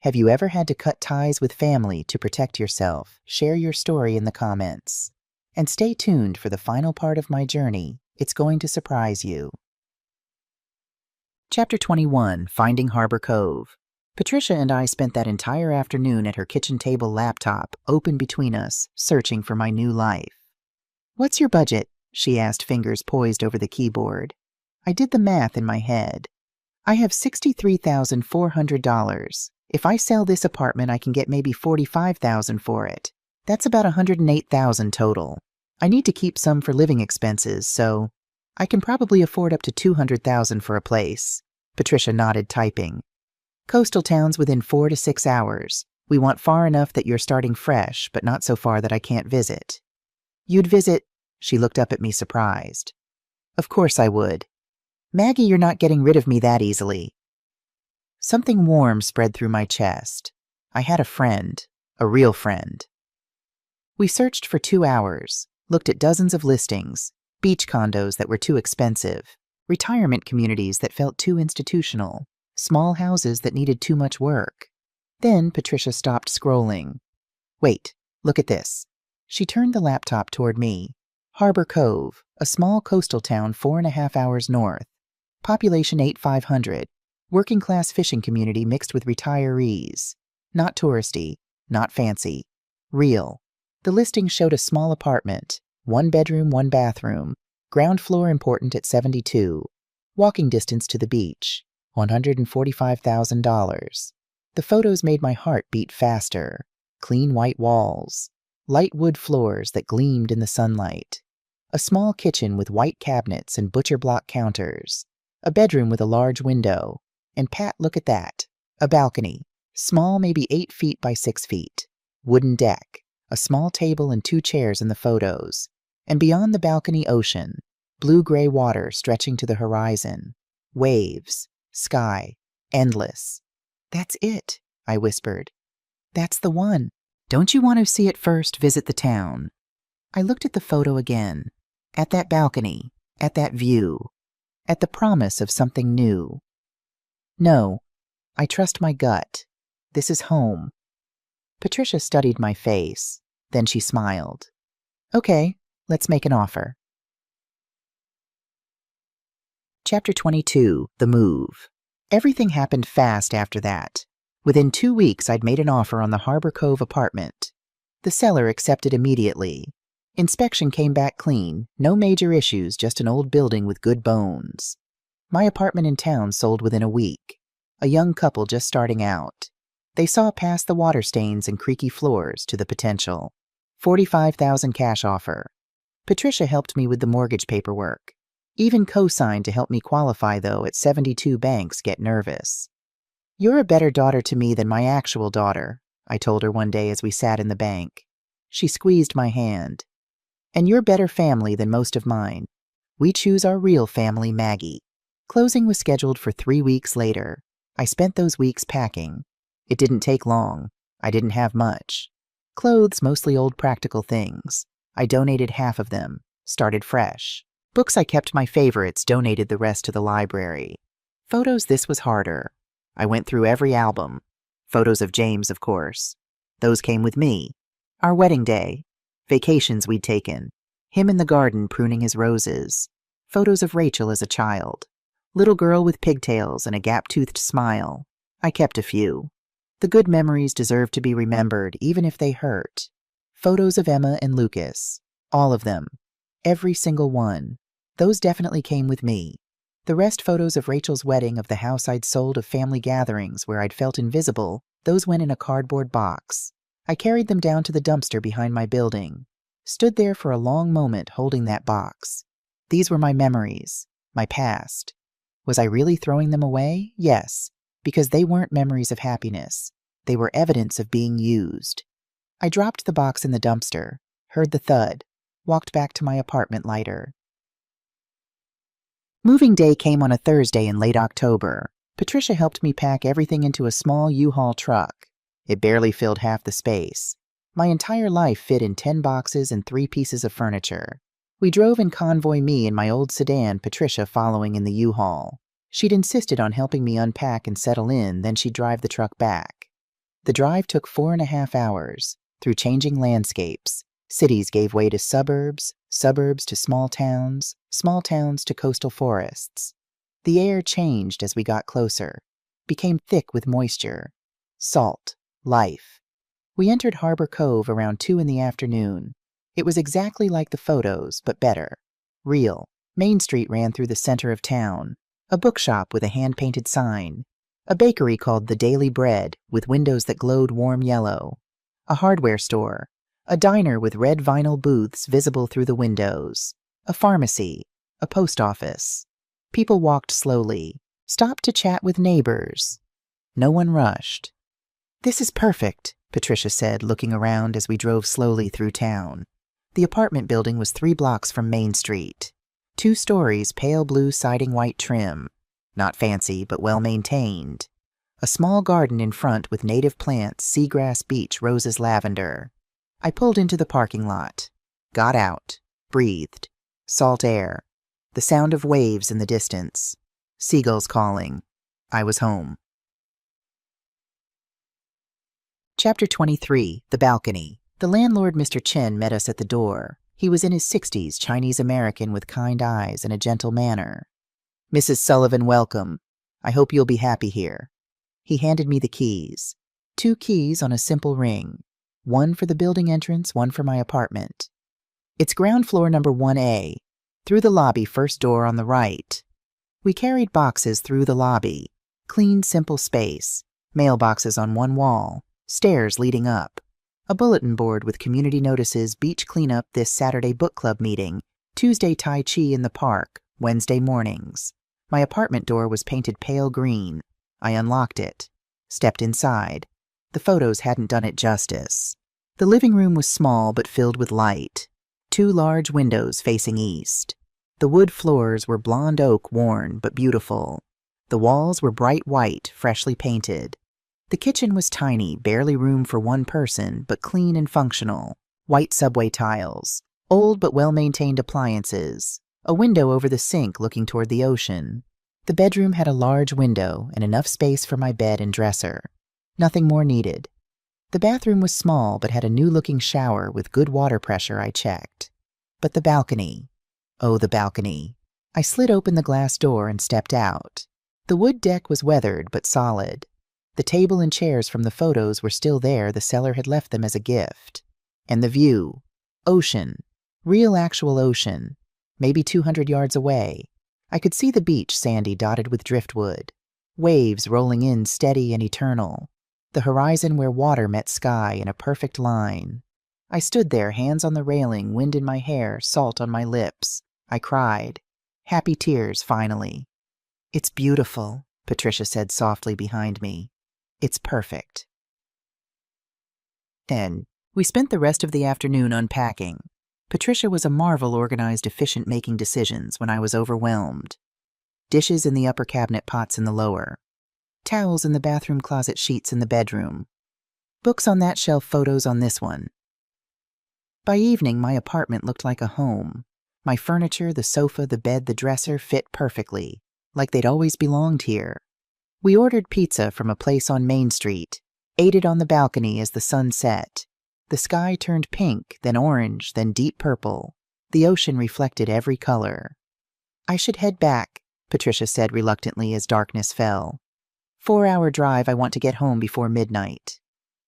Have you ever had to cut ties with family to protect yourself? Share your story in the comments. And stay tuned for the final part of my journey. It's going to surprise you. Chapter 21, Finding Harbor Cove. Patricia and I spent that entire afternoon at her kitchen table laptop, open between us, searching for my new life. What's your budget? She asked, fingers poised over the keyboard. I did the math in my head. I have $63,400. If I sell this apartment, I can get maybe $45,000 for it. That's about $108,000 total. I need to keep some for living expenses, so I can probably afford up to $200,000 for a place. Patricia nodded, typing. Coastal towns within 4 to 6 hours. We want far enough that you're starting fresh, but not so far that I can't visit. You'd visit? She looked up at me, surprised. Of course I would. Maggie, you're not getting rid of me that easily. Something warm spread through my chest. I had a friend, a real friend. We searched for 2 hours, looked at dozens of listings, beach condos that were too expensive, retirement communities that felt too institutional, small houses that needed too much work. Then Patricia stopped scrolling. Wait, look at this. She turned the laptop toward me. Harbor Cove, a small coastal town 4.5 hours north. Population 8,500. Working-class fishing community mixed with retirees. Not touristy, not fancy. Real. The listing showed a small apartment, 1 bedroom, 1 bathroom, ground floor important at $72, walking distance to the beach, $145,000. The photos made my heart beat faster. Clean white walls, light wood floors that gleamed in the sunlight, a small kitchen with white cabinets and butcher block counters, a bedroom with a large window, and Pat, look at that, a balcony, small, maybe 8 feet by 6 feet, wooden deck, a small table and 2 chairs in the photos, and beyond the balcony, ocean, blue-gray water stretching to the horizon, waves, sky, endless. That's it, I whispered. That's the one. Don't you want to see it first? Visit the town. I looked at the photo again, at that balcony, at that view, at the promise of something new. No, I trust my gut. This is home. Patricia studied my face. Then she smiled. Okay, let's make an offer. Chapter 22, The Move. Everything happened fast after that. Within 2 weeks, I'd made an offer on the Harbor Cove apartment. The seller accepted immediately. Inspection came back clean, no major issues, just an old building with good bones. My apartment in town sold within a week. A young couple just starting out. They saw past the water stains and creaky floors to the potential. $45,000 cash offer. Patricia helped me with the mortgage paperwork. Even co-signed to help me qualify, though at 72 banks get nervous. You're a better daughter to me than my actual daughter, I told her one day as we sat in the bank. She squeezed my hand. And you're better family than most of mine. We choose our real family, Maggie. Closing was scheduled for 3 weeks later. I spent those weeks packing. It didn't take long. I didn't have much. Clothes, mostly old practical things. I donated half of them, started fresh. Books, I kept my favorites, donated the rest to the library. Photos, this was harder. I went through every album. Photos of James, of course. Those came with me. Our wedding day. Vacations we'd taken. Him in the garden pruning his roses. Photos of Rachel as a child. Little girl with pigtails and a gap-toothed smile. I kept a few. The good memories deserve to be remembered, even if they hurt. Photos of Emma and Lucas. All of them. Every single one. Those definitely came with me. The rest photos of Rachel's wedding, of the house I'd sold, of family gatherings where I'd felt invisible, those went in a cardboard box. I carried them down to the dumpster behind my building. Stood there for a long moment holding that box. These were my memories, my past. Was I really throwing them away? Yes, because they weren't memories of happiness. They were evidence of being used. I dropped the box in the dumpster, heard the thud, walked back to my apartment lighter. Moving day came on a Thursday in late October. Patricia helped me pack everything into a small U-Haul truck. It barely filled half the space. My entire life fit in 10 boxes and 3 pieces of furniture. We drove in convoy, me and my old sedan, Patricia following in the U-Haul. She'd insisted on helping me unpack and settle in, then she'd drive the truck back. The drive took 4.5 hours, through changing landscapes. Cities gave way to suburbs, suburbs to small towns to coastal forests. The air changed as we got closer, became thick with moisture, salt, life. We entered Harbor Cove around 2 in the afternoon. It was exactly like the photos, but better. Real. Main Street ran through the center of town. A bookshop with a hand-painted sign. A bakery called The Daily Bread, with windows that glowed warm yellow. A hardware store. A diner with red vinyl booths visible through the windows. A pharmacy. A post office. People walked slowly, stopped to chat with neighbors. No one rushed. "This is perfect," Patricia said, looking around as we drove slowly through town. The apartment building was 3 blocks from Main Street. 2 stories, pale blue siding, white trim. Not fancy, but well-maintained. A small garden in front with native plants, seagrass, beach, roses, lavender. I pulled into the parking lot. Got out. Breathed. Salt air. The sound of waves in the distance. Seagulls calling. I was home. Chapter 23. The Balcony. The landlord, Mr. Chen, met us at the door. He was in his 60s, Chinese-American with kind eyes and a gentle manner. "Mrs. Sullivan, welcome. I hope you'll be happy here." He handed me the keys. 2 keys on a simple ring. 1 for the building entrance, 1 for my apartment. "It's ground floor number 1A. Through the lobby, first door on the right." We carried boxes through the lobby. Clean, simple space. Mailboxes on one wall. Stairs leading up. A bulletin board with community notices: beach cleanup this Saturday, book club meeting, Tuesday Tai Chi in the park, Wednesday mornings. My apartment door was painted pale green. I unlocked it. Stepped inside. The photos hadn't done it justice. The living room was small but filled with light. 2 large windows facing east. The wood floors were blonde oak, worn but beautiful. The walls were bright white, freshly painted. The kitchen was tiny, barely room for 1 person, but clean and functional. White subway tiles. Old but well-maintained appliances. A window over the sink looking toward the ocean. The bedroom had a large window and enough space for my bed and dresser. Nothing more needed. The bathroom was small but had a new-looking shower with good water pressure, I checked. But the balcony. Oh, the balcony. I slid open the glass door and stepped out. The wood deck was weathered but solid. The table and chairs from the photos were still there. The seller had left them as a gift. And the view. Ocean. Real actual ocean. Maybe 200 yards away. I could see the beach, sandy, dotted with driftwood. Waves rolling in, steady and eternal. The horizon where water met sky in a perfect line. I stood there, hands on the railing, wind in my hair, salt on my lips. I cried. Happy tears, finally. "It's beautiful," Patricia said softly behind me. "It's perfect." 10. We spent the rest of the afternoon unpacking. Patricia was a marvel, organized, efficient, making decisions when I was overwhelmed. Dishes in the upper cabinet, pots in the lower. Towels in the bathroom closet, sheets in the bedroom. Books on that shelf, photos on this one. By evening, my apartment looked like a home. My furniture, the sofa, the bed, the dresser fit perfectly, like they'd always belonged here. We ordered pizza from a place on Main Street, ate it on the balcony as the sun set. The sky turned pink, then orange, then deep purple. The ocean reflected every color. "I should head back," Patricia said reluctantly as darkness fell. 4-hour drive. I want to get home before midnight."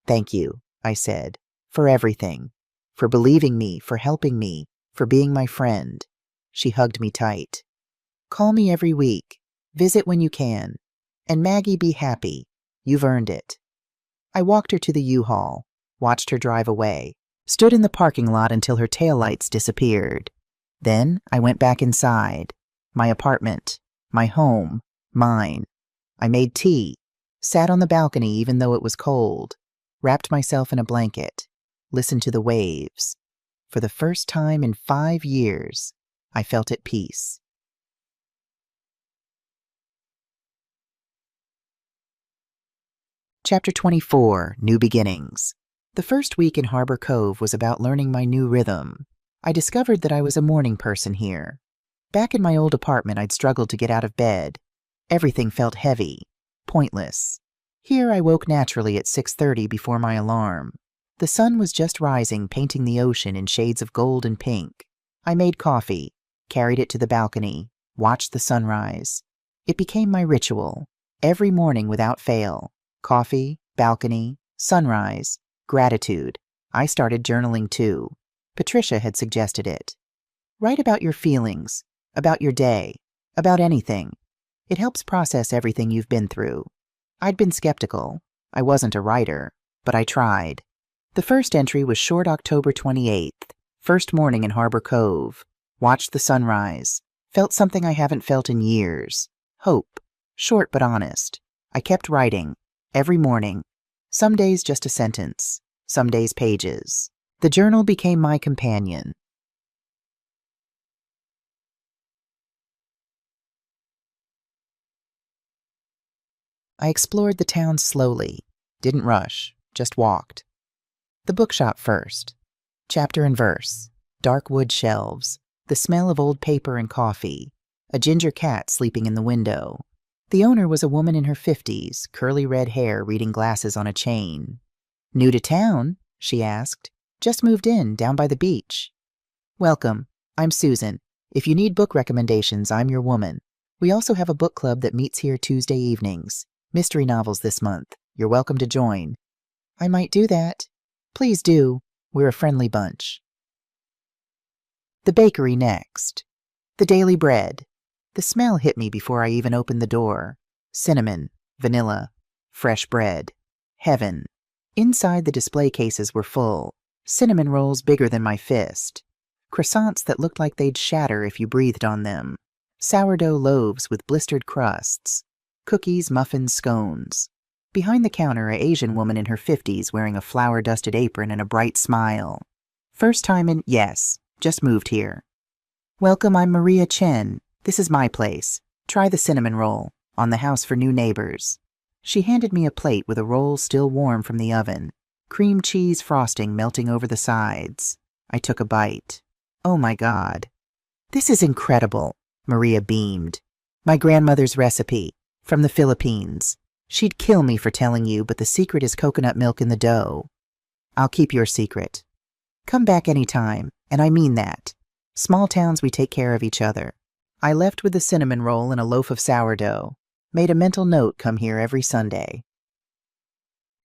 "Thank you," I said, "for everything. For believing me, for helping me, for being my friend." She hugged me tight. Call me every week. Visit when you can. And Maggie, be happy. You've earned it. I walked her to the U-Haul, watched her drive away, stood in the parking lot until her taillights disappeared. Then I went back inside. My apartment. My home. Mine. I made tea. Sat on the balcony even though it was cold. Wrapped myself in a blanket. Listened to the waves. For the first time in 5 years, I felt at peace. Chapter 24, New Beginnings. The first week in Harbor Cove was about learning my new rhythm. I discovered that I was a morning person here. Back in my old apartment, I'd struggled to get out of bed. Everything felt heavy, pointless. Here I woke naturally at 6:30 before my alarm. The sun was just rising, painting the ocean in shades of gold and pink. I made coffee, carried it to the balcony, watched the sunrise. It became my ritual, every morning without fail. Coffee, balcony, sunrise, gratitude. I started journaling too. Patricia had suggested it. Write about your feelings, about your day, about anything. It helps process everything you've been through. I'd been skeptical. I wasn't a writer, but I tried. The first entry was short October 28th, first morning in Harbor Cove. Watched the sunrise. Felt something I haven't felt in years. Hope. Short but honest. I kept writing. Every morning. Some days just a sentence. Some days pages. The journal became my companion. I explored the town slowly. Didn't rush. Just walked. The bookshop first. Chapter and verse. Dark wood shelves. The smell of old paper and coffee. A ginger cat sleeping in the window. The owner was a woman in her 50s, curly red hair, reading glasses on a chain. New to town? She asked. Just moved in, down by the beach. Welcome. I'm Susan. If you need book recommendations, I'm your woman. We also have a book club that meets here Tuesday evenings. Mystery novels this month. You're welcome to join. I might do that. Please do. We're a friendly bunch. The bakery next. The daily bread. The smell hit me before I even opened the door. Cinnamon, vanilla, fresh bread. Heaven. Inside the display cases were full. Cinnamon rolls bigger than my fist. Croissants that looked like they'd shatter if you breathed on them. Sourdough loaves with blistered crusts. Cookies, muffins, scones. Behind the counter, an Asian woman in her 50s wearing a flour-dusted apron and a bright smile. First time in, yes, just moved here. Welcome, I'm Maria Chen. This is my place. Try the cinnamon roll, on the house for new neighbors. She handed me a plate with a roll still warm from the oven. Cream cheese frosting melting over the sides. I took a bite. Oh my God. This is incredible, Maria beamed. My grandmother's recipe, from the Philippines. She'd kill me for telling you, but the secret is coconut milk in the dough. I'll keep your secret. Come back anytime, and I mean that. Small towns, we take care of each other. I left with the cinnamon roll and a loaf of sourdough. Made a mental note, come here every Sunday.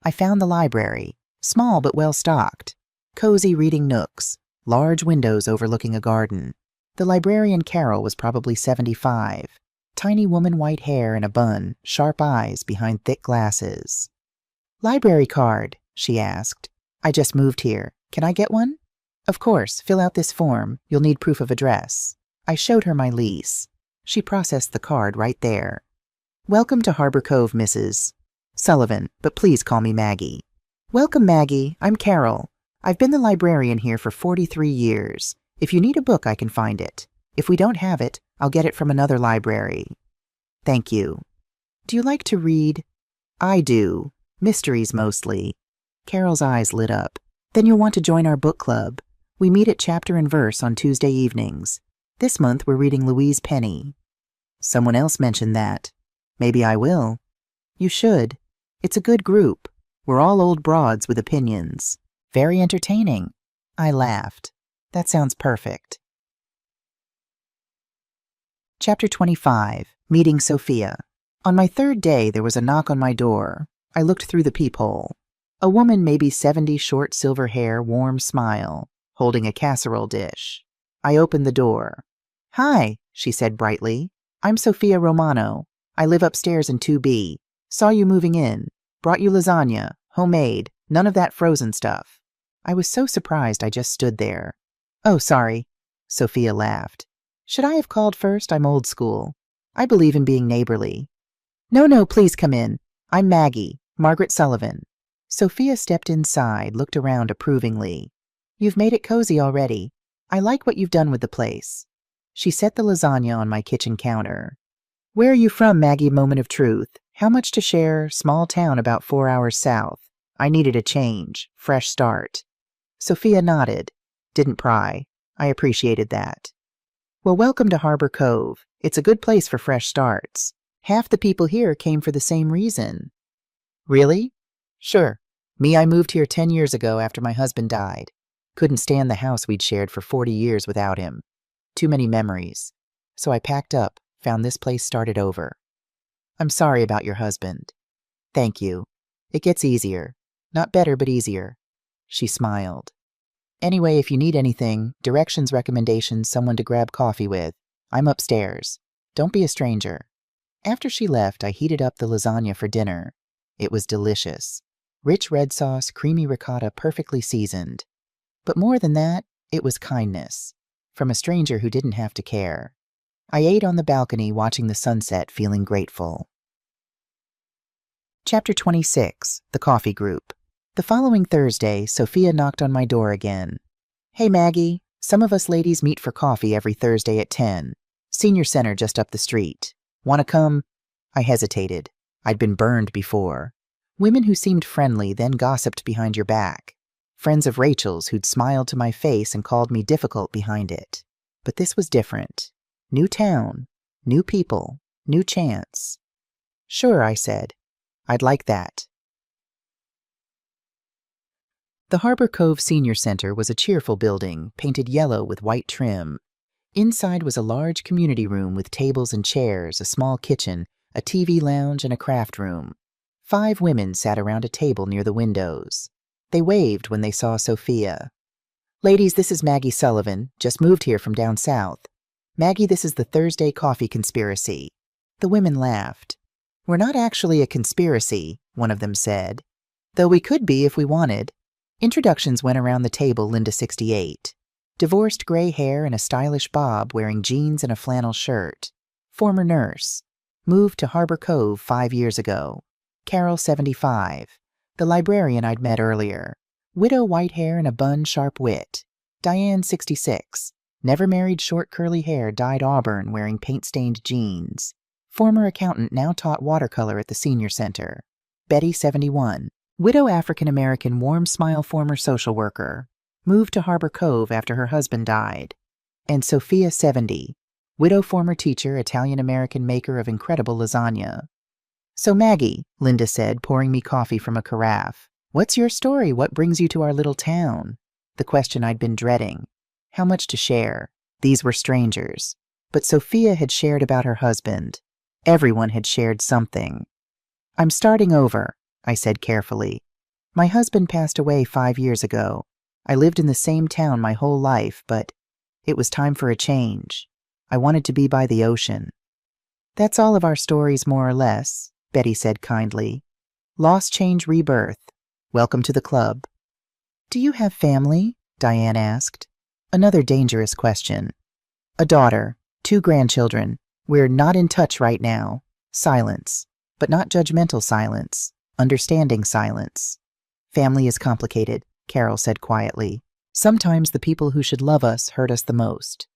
I found the library, small but well stocked. Cozy reading nooks, large windows overlooking a garden. The librarian Carol was probably 75. Tiny woman, white hair and a bun, sharp eyes behind thick glasses. Library card, she asked. I just moved here. Can I get one? Of course, fill out this form. You'll need proof of address. I showed her my lease. She processed the card right there. Welcome to Harbor Cove, Mrs. Sullivan, but please call me Maggie. Welcome, Maggie. I'm Carol. I've been the librarian here for 43 years. If you need a book, I can find it. If we don't have it, I'll get it from another library. Thank you. Do you like to read? I do. Mysteries mostly. Carol's eyes lit up. Then you'll want to join our book club. We meet at Chapter and Verse on Tuesday evenings. This month we're reading Louise Penny. Someone else mentioned that. Maybe I will. You should. It's a good group. We're all old broads with opinions. Very entertaining. I laughed. That sounds perfect. Chapter 25. Meeting Sophia. On my third day, there was a knock on my door. I looked through the peephole. A woman, maybe 70, short silver hair, warm smile, holding a casserole dish. I opened the door. Hi, she said brightly. I'm Sophia Romano. I live upstairs in 2B. Saw you moving in. Brought you lasagna, homemade, none of that frozen stuff. I was so surprised I just stood there. Oh, sorry. Sophia laughed. Should I have called first? I'm old school. I believe in being neighborly. No, please come in. I'm Maggie, Margaret Sullivan. Sophia stepped inside, looked around approvingly. You've made it cozy already. I like what you've done with the place. She set the lasagna on my kitchen counter. Where are you from, Maggie? Moment of truth. How much to share? Small town about 4 hours south. I needed a change. Fresh start. Sophia nodded. Didn't pry. I appreciated that. Well, welcome to Harbor Cove. It's a good place for fresh starts. Half the people here came for the same reason. Really? Sure. Me, I moved here 10 years ago after my husband died. Couldn't stand the house we'd shared for 40 years without him. Too many memories. So I packed up, found this place started over. I'm sorry about your husband. Thank you. It gets easier. Not better, but easier. She smiled. Anyway, if you need anything, directions, recommendations, someone to grab coffee with, I'm upstairs. Don't be a stranger. After she left, I heated up the lasagna for dinner. It was delicious. Rich red sauce, creamy ricotta, perfectly seasoned. But more than that, it was kindness. From a stranger who didn't have to care. I ate on the balcony watching the sunset, feeling grateful. Chapter 26. The Coffee Group. The following Thursday, Sophia knocked on my door again. Hey, Maggie. Some of us ladies meet for coffee every Thursday at 10. Senior Center just up the street. Want to come? I hesitated. I'd been burned before. Women who seemed friendly then gossiped behind your back. Friends of Rachel's who'd smiled to my face and called me difficult behind it. But this was different. New town, new people, new chance. Sure, I said. I'd like that. The Harbor Cove Senior Center was a cheerful building, painted yellow with white trim. Inside was a large community room with tables and chairs, a small kitchen, a TV lounge, and a craft room. 5 women sat around a table near the windows. They waved when they saw Sophia. Ladies, this is Maggie Sullivan, just moved here from down south. Maggie, this is the Thursday Coffee Conspiracy. The women laughed. We're not actually a conspiracy, one of them said. Though we could be if we wanted. Introductions went around the table. Linda, 68. Divorced, gray hair and a stylish bob, wearing jeans and a flannel shirt. Former nurse. Moved to Harbor Cove 5 years ago. Carol, 75. The librarian I'd met earlier. Widow, white hair and a bun, sharp wit. Diane, 66. Never married, short curly hair, dyed auburn, wearing paint-stained jeans. Former accountant, now taught watercolor at the Senior Center. Betty, 71. Widow, African-American, warm smile, former social worker. Moved to Harbor Cove after her husband died. And Sophia, 70. Widow, former teacher, Italian-American maker of incredible lasagna. So Maggie, Linda said, pouring me coffee from a carafe. What's your story? What brings you to our little town? The question I'd been dreading. How much to share? These were strangers. But Sophia had shared about her husband. Everyone had shared something. I'm starting over, I said carefully. My husband passed away 5 years ago. I lived in the same town my whole life, but it was time for a change. I wanted to be by the ocean. That's all of our stories, more or less, Betty said kindly. Loss, change, rebirth. Welcome to the club. Do you have family? Diane asked. Another dangerous question. A daughter, 2 grandchildren. We're not in touch right now. Silence. But not judgmental silence. Understanding silence. Family is complicated, Carol said quietly. Sometimes the people who should love us hurt us the most.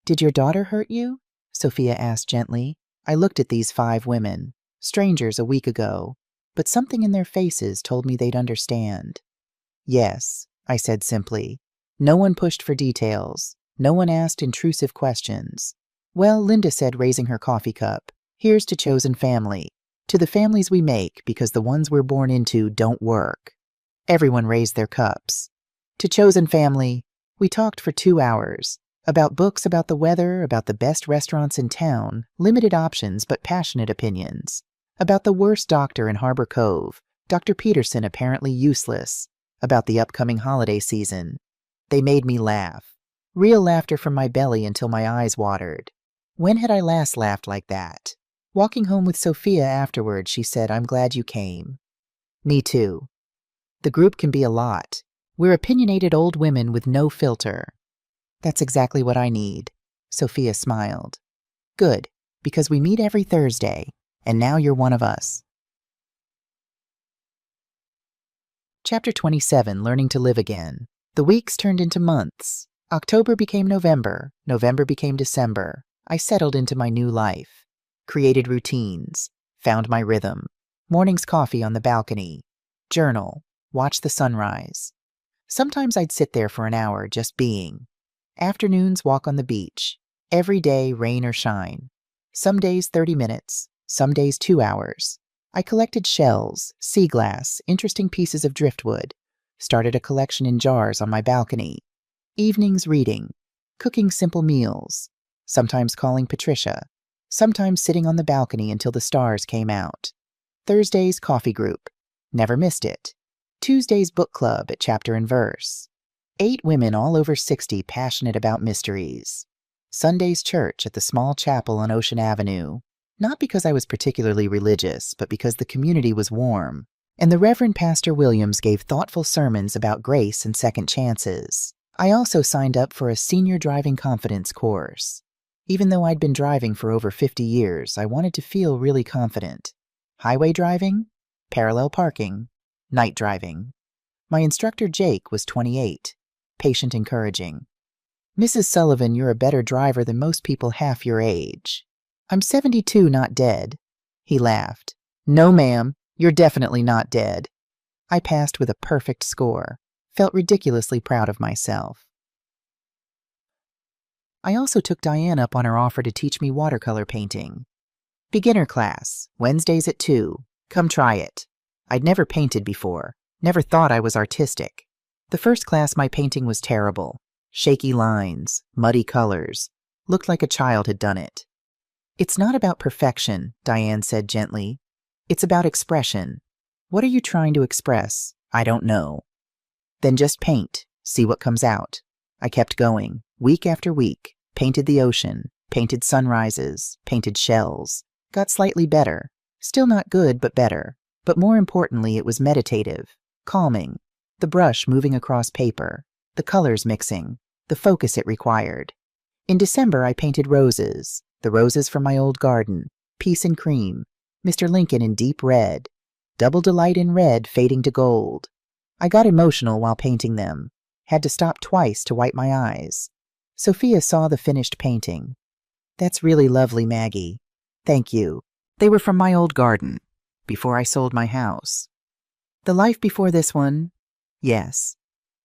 Did your daughter hurt you? Sophia asked gently. I looked at these 5 women, strangers a week ago, but something in their faces told me they'd understand. Yes, I said simply. No one pushed for details. No one asked intrusive questions. Well, Linda said, raising her coffee cup, here's to chosen family. To the families we make, because the ones we're born into don't work. Everyone raised their cups. To chosen family, we talked for 2 hours. About books, about the weather, about the best restaurants in town, limited options but passionate opinions. About the worst doctor in Harbor Cove, Dr. Peterson apparently useless. About the upcoming holiday season. They made me laugh. Real laughter from my belly until my eyes watered. When had I last laughed like that? Walking home with Sophia afterward, she said, "I'm glad you came." Me too. The group can be a lot. We're opinionated old women with no filter. That's exactly what I need. Sophia smiled. Good, because we meet every Thursday, and now you're one of us. Chapter 27, Learning to Live Again. The weeks turned into months. October became November. November became December. I settled into my new life. Created routines. Found my rhythm. Mornings coffee on the balcony. Journal. Watch the sunrise. Sometimes I'd sit there for an hour just being. Afternoons walk on the beach. Every day, rain or shine. Some days 30 minutes. Some days 2 hours. I collected shells, sea glass, interesting pieces of driftwood. Started a collection in jars on my balcony. Evenings reading. Cooking simple meals. Sometimes calling Patricia. Sometimes sitting on the balcony until the stars came out. Thursdays coffee group. Never missed it. Tuesdays book club at Chapter and Verse. 8 women all over 60 passionate about mysteries. Sundays church at the small chapel on Ocean Avenue. Not because I was particularly religious, but because the community was warm, and the Reverend Pastor Williams gave thoughtful sermons about grace and second chances. I also signed up for a senior driving confidence course. Even though I'd been driving for over 50 years, I wanted to feel really confident. Highway driving, parallel parking, night driving. My instructor, Jake, was 28, patient encouraging. "Mrs. Sullivan, you're a better driver than most people half your age." "I'm 72, not dead." He laughed. "No, ma'am, you're definitely not dead." I passed with a perfect score. Felt ridiculously proud of myself. I also took Diane up on her offer to teach me watercolor painting. Beginner class, Wednesdays at 2. Come try it. I'd never painted before. Never thought I was artistic. The first class, my painting was terrible. Shaky lines, muddy colors. Looked like a child had done it. "It's not about perfection," Diane said gently. "It's about expression. What are you trying to express?" "I don't know." "Then just paint. See what comes out." I kept going, week after week. Painted the ocean, painted sunrises, painted shells. Got slightly better. Still not good, but better. But more importantly, it was meditative, calming. The brush moving across paper, the colors mixing, the focus it required. In December, I painted roses. The roses from my old garden, Peace and Cream, Mr. Lincoln in deep red, Double Delight in red fading to gold. I got emotional while painting them. Had to stop twice to wipe my eyes. Sophia saw the finished painting. "That's really lovely, Maggie." "Thank you. They were from my old garden, before I sold my house." "The life before this one?" "Yes."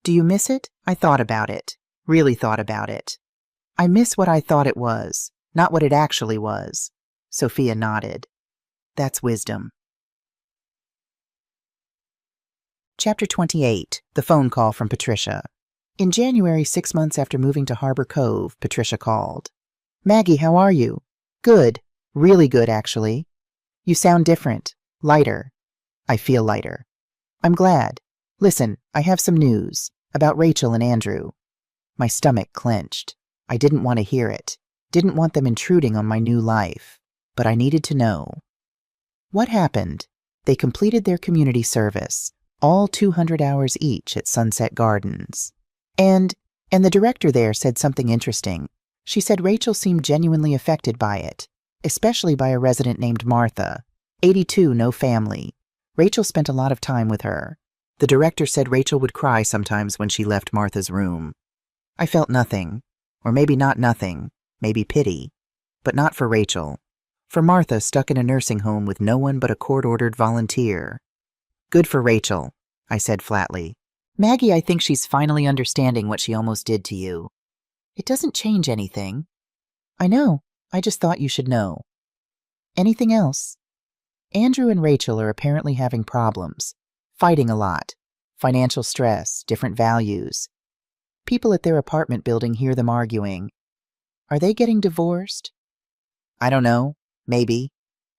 "Do you miss it?" I thought about it. Really thought about it. "I miss what I thought it was. Not what it actually was." Sophia nodded. "That's wisdom." Chapter 28, The Phone Call from Patricia. In January, 6 months after moving to Harbor Cove, Patricia called. "Maggie, how are you?" "Good. Really good, actually." "You sound different. Lighter." "I feel lighter." "I'm glad. Listen, I have some news. About Rachel and Andrew." My stomach clenched. I didn't want to hear it. Didn't want them intruding on my new life. But I needed to know. What happened? They completed their community service, all 200 hours each at Sunset Gardens. And the director there said something interesting. She said Rachel seemed genuinely affected by it, especially by a resident named Martha, 82, no family. Rachel spent a lot of time with her. The director said Rachel would cry sometimes when she left Martha's room. I felt nothing, or maybe not nothing, maybe pity, but not for Rachel. For Martha, stuck in a nursing home with no one but a court-ordered volunteer. "Good for Rachel," I said flatly. "Maggie, I think she's finally understanding what she almost did to you." "It doesn't change anything." "I know. I just thought you should know." "Anything else?" "Andrew and Rachel are apparently having problems. Fighting a lot. Financial stress, different values. People at their apartment building hear them arguing. Are they getting divorced?" "I don't know. Maybe."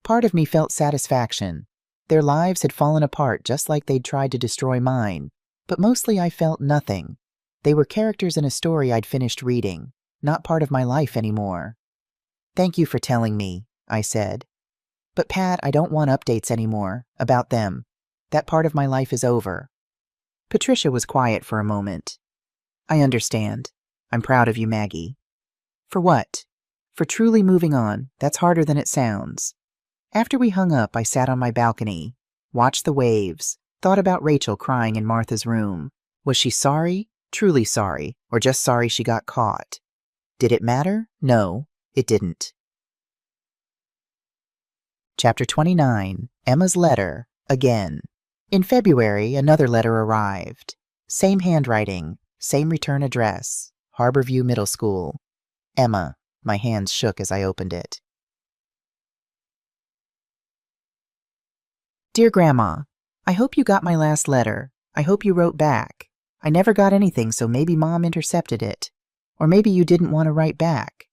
Part of me felt satisfaction. Their lives had fallen apart just like they'd tried to destroy mine. But mostly I felt nothing. They were characters in a story I'd finished reading, not part of my life anymore. Thank you for telling me, I said. But Pat, I don't want updates anymore about them. That part of my life is over. Patricia was quiet for a moment. I understand. I'm proud of you, Maggie. For what? For truly moving on. That's harder than it sounds. After we hung up, I sat on my balcony, watched the waves, thought about Rachel crying in Martha's room. Was she sorry? Truly sorry? Or just sorry she got caught? Did it matter? No, it didn't. Chapter 29. Emma's Letter, Again. In February, another letter arrived. Same handwriting, same return address, Harborview Middle School. Emma. My hands shook as I opened it. Dear Grandma, I hope you got my last letter. I hope you wrote back. I never got anything, so maybe Mom intercepted it. Or maybe you didn't want to write back.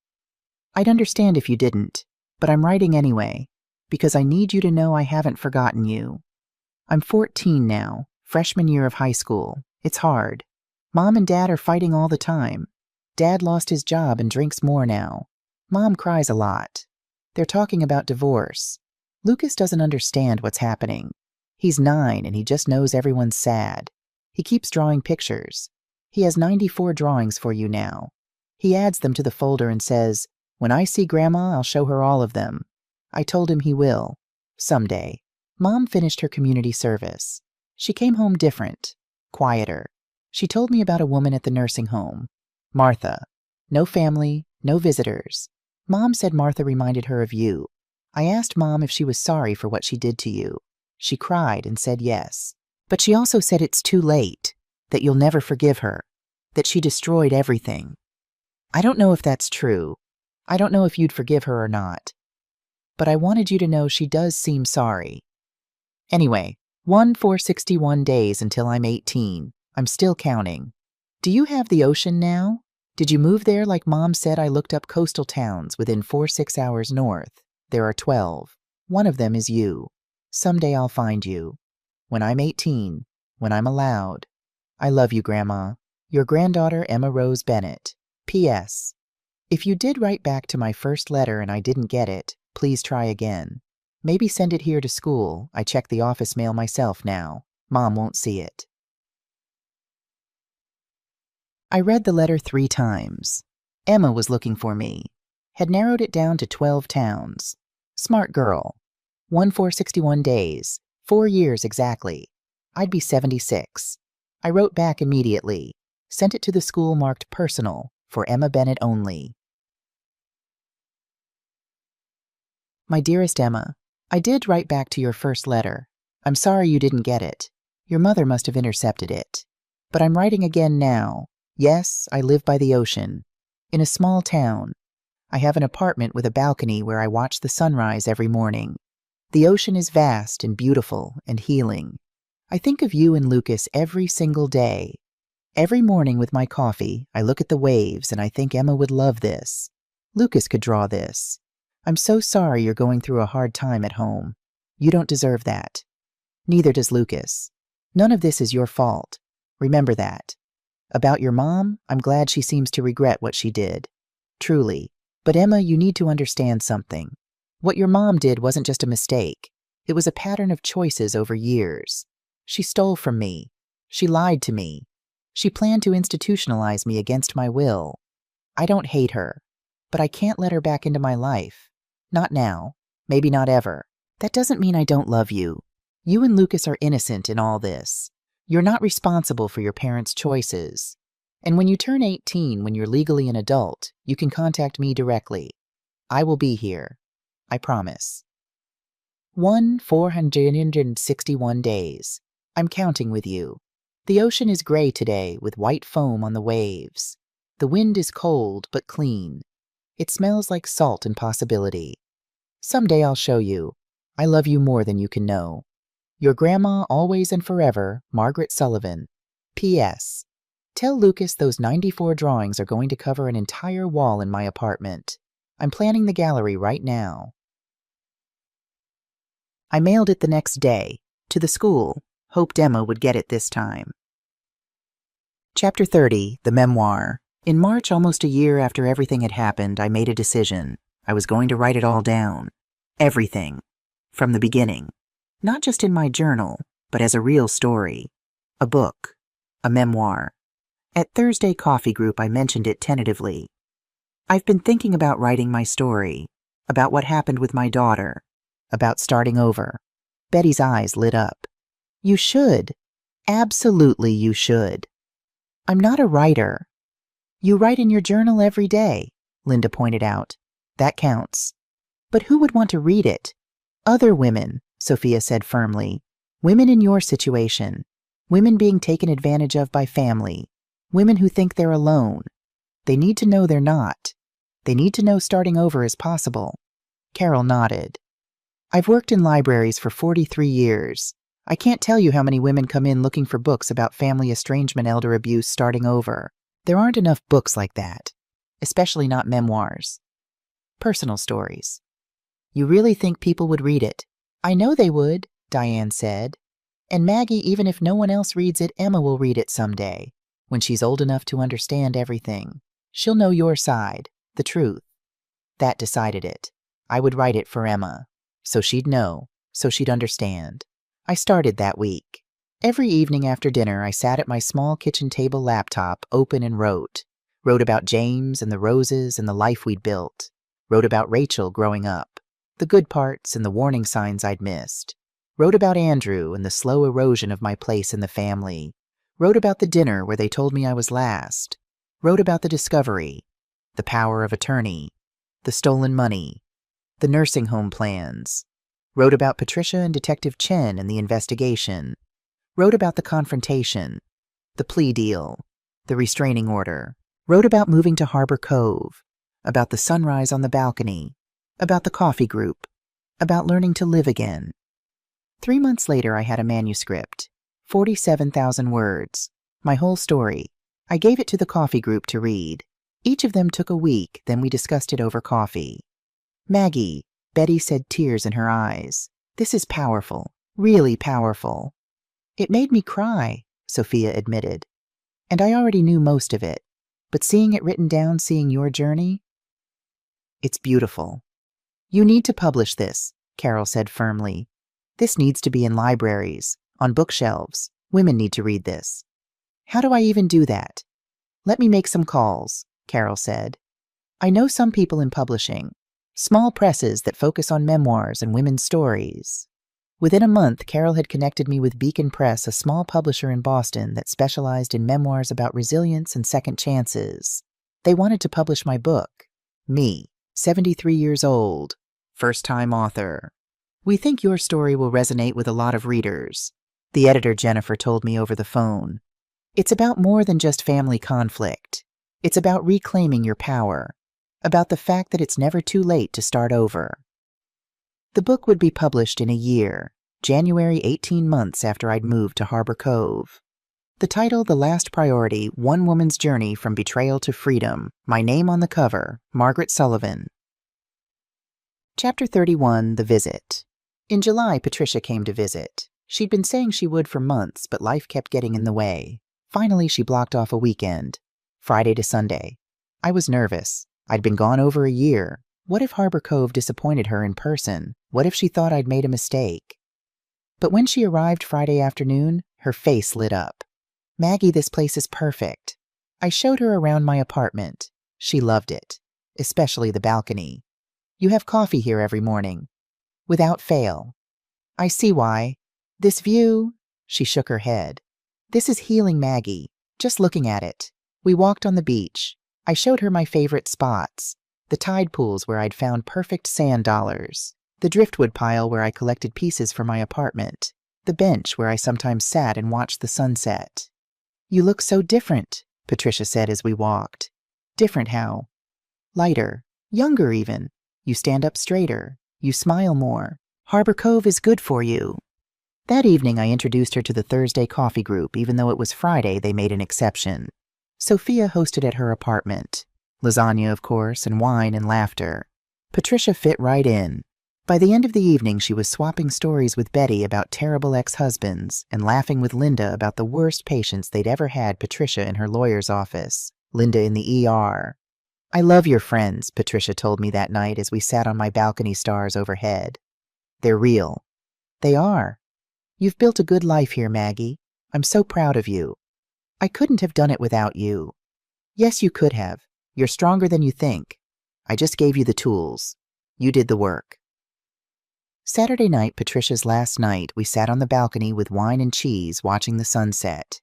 I'd understand if you didn't, but I'm writing anyway, because I need you to know I haven't forgotten you. I'm 14 now, freshman year of high school. It's hard. Mom and Dad are fighting all the time. Dad lost his job and drinks more now. Mom cries a lot. They're talking about divorce. Lucas doesn't understand what's happening. He's 9 and he just knows everyone's sad. He keeps drawing pictures. He has 94 drawings for you now. He adds them to the folder and says, "When I see Grandma, I'll show her all of them." I told him he will. Someday. Mom finished her community service. She came home different, quieter. She told me about a woman at the nursing home. Martha. No family, no visitors. Mom said Martha reminded her of you. I asked Mom if she was sorry for what she did to you. She cried and said yes. But she also said it's too late, that you'll never forgive her, that she destroyed everything. I don't know if that's true. I don't know if you'd forgive her or not. But I wanted you to know she does seem sorry. Anyway, 461 days until I'm 18. I'm still counting. Do you have the ocean now? Did you move there like Mom said? I looked up coastal towns within 4-6 hours north. There are 12. One of them is you. Someday I'll find you. When I'm 18, when I'm allowed. I love you, Grandma. Your granddaughter, Emma Rose Bennett. P.S. If you did write back to my first letter and I didn't get it, please try again. Maybe send it here to school. I check the office mail myself now. Mom won't see it. I read the letter 3 times. Emma was looking for me. Had narrowed it down to 12 towns. Smart girl. 461 days. 4 years exactly. I'd be 76. I wrote back immediately. Sent it to the school marked personal, for Emma Bennett only. My dearest Emma, I did write back to your first letter. I'm sorry you didn't get it. Your mother must have intercepted it. But I'm writing again now. Yes, I live by the ocean. In a small town. I have an apartment with a balcony where I watch the sunrise every morning. The ocean is vast and beautiful and healing. I think of you and Lucas every single day. Every morning with my coffee, I look at the waves and I think Emma would love this. Lucas could draw this. I'm so sorry you're going through a hard time at home. You don't deserve that. Neither does Lucas. None of this is your fault. Remember that. About your mom, I'm glad she seems to regret what she did. Truly. But Emma, you need to understand something. What your mom did wasn't just a mistake. It was a pattern of choices over years. She stole from me. She lied to me. She planned to institutionalize me against my will. I don't hate her, but I can't let her back into my life. Not now. Maybe not ever. That doesn't mean I don't love you. You and Lucas are innocent in all this. You're not responsible for your parents' choices. And when you turn 18, when you're legally an adult, you can contact me directly. I will be here. I promise. 461 days. I'm counting with you. The ocean is gray today with white foam on the waves. The wind is cold but clean. It smells like salt and possibility. Someday I'll show you. I love you more than you can know. Your grandma, always and forever, Margaret Sullivan. P.S. Tell Lucas those 94 drawings are going to cover an entire wall in my apartment. I'm planning the gallery right now. I mailed it the next day, to the school. Hoped Emma would get it this time. Chapter 30, The Memoir. In March, almost a year after everything had happened, I made a decision. I was going to write it all down. Everything. From the beginning. Not just in my journal, but as a real story. A book. A memoir. At Thursday Coffee Group, I mentioned it tentatively. I've been thinking about writing my story, about what happened with my daughter, about starting over. Betty's eyes lit up. You should. Absolutely you should. I'm not a writer. You write in your journal every day, Linda pointed out. That counts. But who would want to read it? Other women, Sophia said firmly. Women in your situation. Women being taken advantage of by family. Women who think they're alone. They need to know they're not. They need to know starting over is possible. Carol nodded. I've worked in libraries for 43 years. I can't tell you how many women come in looking for books about family estrangement, elder abuse, starting over. There aren't enough books like that, especially not memoirs. Personal stories. You really think people would read it? I know they would, Diane said. And Maggie, even if no one else reads it, Emma will read it someday. When she's old enough to understand everything. She'll know your side, the truth. That decided it. I would write it for Emma. So she'd know, so she'd understand. I started that week. Every evening after dinner, I sat at my small kitchen table laptop, open, and wrote. Wrote about James and the roses and the life we'd built. Wrote about Rachel growing up, the good parts and the warning signs I'd missed. Wrote about Andrew and the slow erosion of my place in the family. Wrote about the dinner where they told me I was last. Wrote about the discovery, the power of attorney, the stolen money, the nursing home plans. Wrote about Patricia and Detective Chen and the investigation. Wrote about the confrontation, the plea deal, the restraining order. Wrote about moving to Harbor Cove, about the sunrise on the balcony, about the coffee group, about learning to live again. 3 months later, I had a manuscript, 47,000 words, my whole story. I gave it to the coffee group to read. Each of them took a week, then we discussed it over coffee. Maggie, Betty said, tears in her eyes. This is powerful, really powerful. It made me cry, Sophia admitted. And I already knew most of it. But seeing it written down, seeing your journey, it's beautiful. You need to publish this, Carol said firmly. This needs to be in libraries, on bookshelves. Women need to read this. How do I even do that? Let me make some calls, Carol said. I know some people in publishing. Small presses that focus on memoirs and women's stories. Within a month, Carol had connected me with Beacon Press, a small publisher in Boston that specialized in memoirs about resilience and second chances. They wanted to publish my book. Me, 73 years old, first-time author. We think your story will resonate with a lot of readers. The editor, Jennifer, told me over the phone. It's about more than just family conflict. It's about reclaiming your power. About the fact that it's never too late to start over. The book would be published in a year, January, 18 months after I'd moved to Harbor Cove. The title, The Last Priority, One Woman's Journey from Betrayal to Freedom. My name on the cover, Margaret Sullivan. Chapter 31, The Visit. In July, Patricia came to visit. She'd been saying she would for months, but life kept getting in the way. Finally, she blocked off a weekend, Friday to Sunday. I was nervous. I'd been gone over a year. What if Harbor Cove disappointed her in person? What if she thought I'd made a mistake? But when she arrived Friday afternoon, her face lit up. Maggie, this place is perfect. I showed her around my apartment. She loved it, especially the balcony. You have coffee here every morning. Without fail. I see why. This view, she shook her head. This is healing, Maggie, just looking at it. We walked on the beach. I showed her my favorite spots, the tide pools where I'd found perfect sand dollars, the driftwood pile where I collected pieces for my apartment, the bench where I sometimes sat and watched the sunset. You look so different, Patricia said as we walked. Different how? Lighter, younger even. You stand up straighter. You smile more. Harbor Cove is good for you. That evening I introduced her to the Thursday Coffee Group. Even though it was Friday, they made an exception. Sophia hosted at her apartment. Lasagna, of course, and wine and laughter. Patricia fit right in. By the end of the evening, she was swapping stories with Betty about terrible ex-husbands and laughing with Linda about the worst patients they'd ever had. Patricia in her lawyer's office, Linda in the ER. I love your friends, Patricia told me that night as we sat on my balcony stars overhead. They're real. They are. You've built a good life here, Maggie. I'm so proud of you. I couldn't have done it without you. Yes, you could have. You're stronger than you think. I just gave you the tools. You did the work. Saturday night, Patricia's last night, we sat on the balcony with wine and cheese watching the sunset.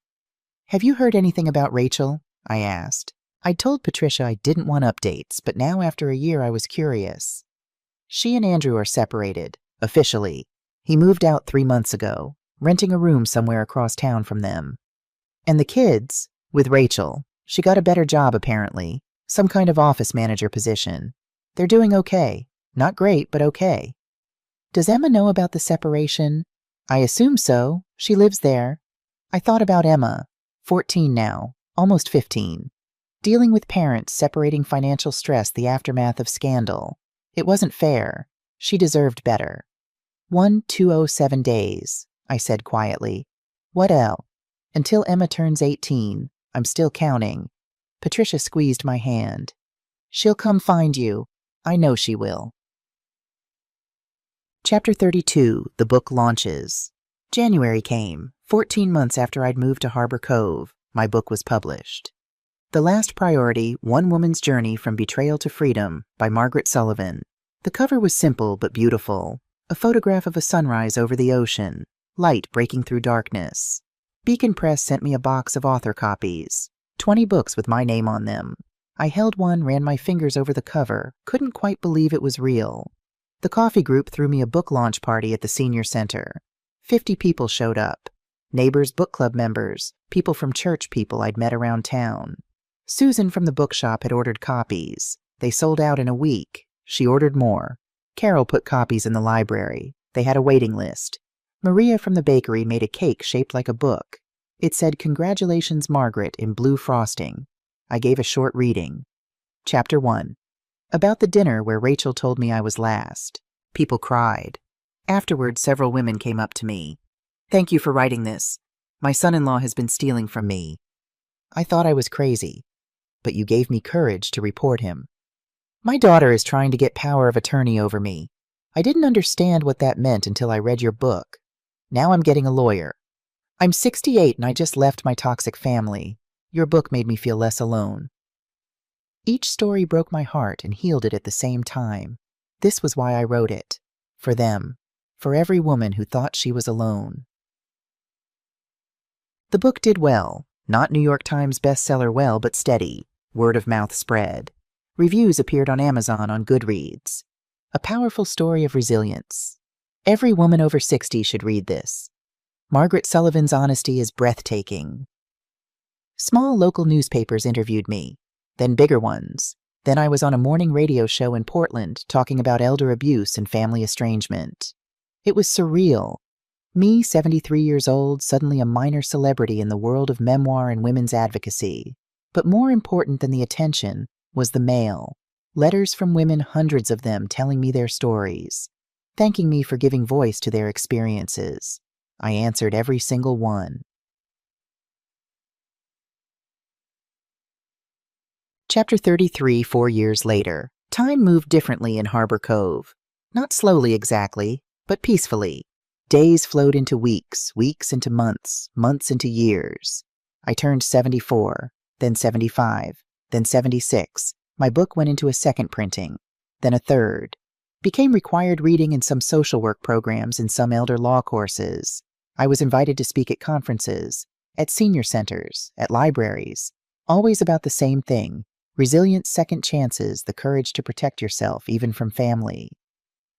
Have you heard anything about Rachel? I asked. I'd told Patricia I didn't want updates, but now after a year I was curious. She and Andrew are separated, officially. He moved out 3 months ago, renting a room somewhere across town from them. And the kids, with Rachel, she got a better job apparently, some kind of office manager position. They're doing okay. Not great, but okay. Does Emma know about the separation? I assume so. She lives there. I thought about Emma, 14 now, almost 15. Dealing with parents, separating, financial stress, the aftermath of scandal. It wasn't fair. She deserved better. 1207 days, I said quietly. What else? Until Emma turns 18. I'm still counting. Patricia squeezed my hand. She'll come find you. I know she will. Chapter 32, The Book Launches. January came. 14 months after I'd moved to Harbor Cove, my book was published. The Last Priority, One Woman's Journey from Betrayal to Freedom by Margaret Sullivan. The cover was simple but beautiful. A photograph of a sunrise over the ocean, light breaking through darkness. Beacon Press sent me a box of author copies, 20 books with my name on them. I held one, ran my fingers over the cover, couldn't quite believe it was real. The coffee group threw me a book launch party at the senior center. 50 people showed up. Neighbors, book club members, people from church, people I'd met around town. Susan from the bookshop had ordered copies. They sold out in a week. She ordered more. Carol put copies in the library. They had a waiting list. Maria from the bakery made a cake shaped like a book. It said, "Congratulations, Margaret," in blue frosting. I gave a short reading. Chapter 1. About the dinner where Rachel told me I was last. People cried. Afterward, several women came up to me. "Thank you for writing this. My son-in-law has been stealing from me." I thought I was crazy, but you gave me courage to report him. "My daughter is trying to get power of attorney over me. I didn't understand what that meant until I read your book. Now I'm getting a lawyer. I'm 68 and I just left my toxic family. Your book made me feel less alone." Each story broke my heart and healed it at the same time. This was why I wrote it. For them. For every woman who thought she was alone. The book did well. Not New York Times bestseller well, but steady. Word of mouth spread. Reviews appeared on Amazon, on Goodreads. A powerful story of resilience. Every woman over 60 should read this. Margaret Sullivan's honesty is breathtaking. Small local newspapers interviewed me, then bigger ones. Then I was on a morning radio show in Portland talking about elder abuse and family estrangement. It was surreal. Me, 73 years old, suddenly a minor celebrity in the world of memoir and women's advocacy. But more important than the attention was the mail. Letters from women, hundreds of them, telling me their stories, thanking me for giving voice to their experiences. I answered every single one. Chapter 33, 4 years later. Time moved differently in Harbor Cove. Not slowly exactly, but peacefully. Days flowed into weeks, weeks into months, months into years. I turned 74, then 75, then 76. My book went into a second printing, then a third. Became required reading in some social work programs and some elder law courses. I was invited to speak at conferences, at senior centers, at libraries. Always about the same thing. Resilience, second chances, the courage to protect yourself, even from family.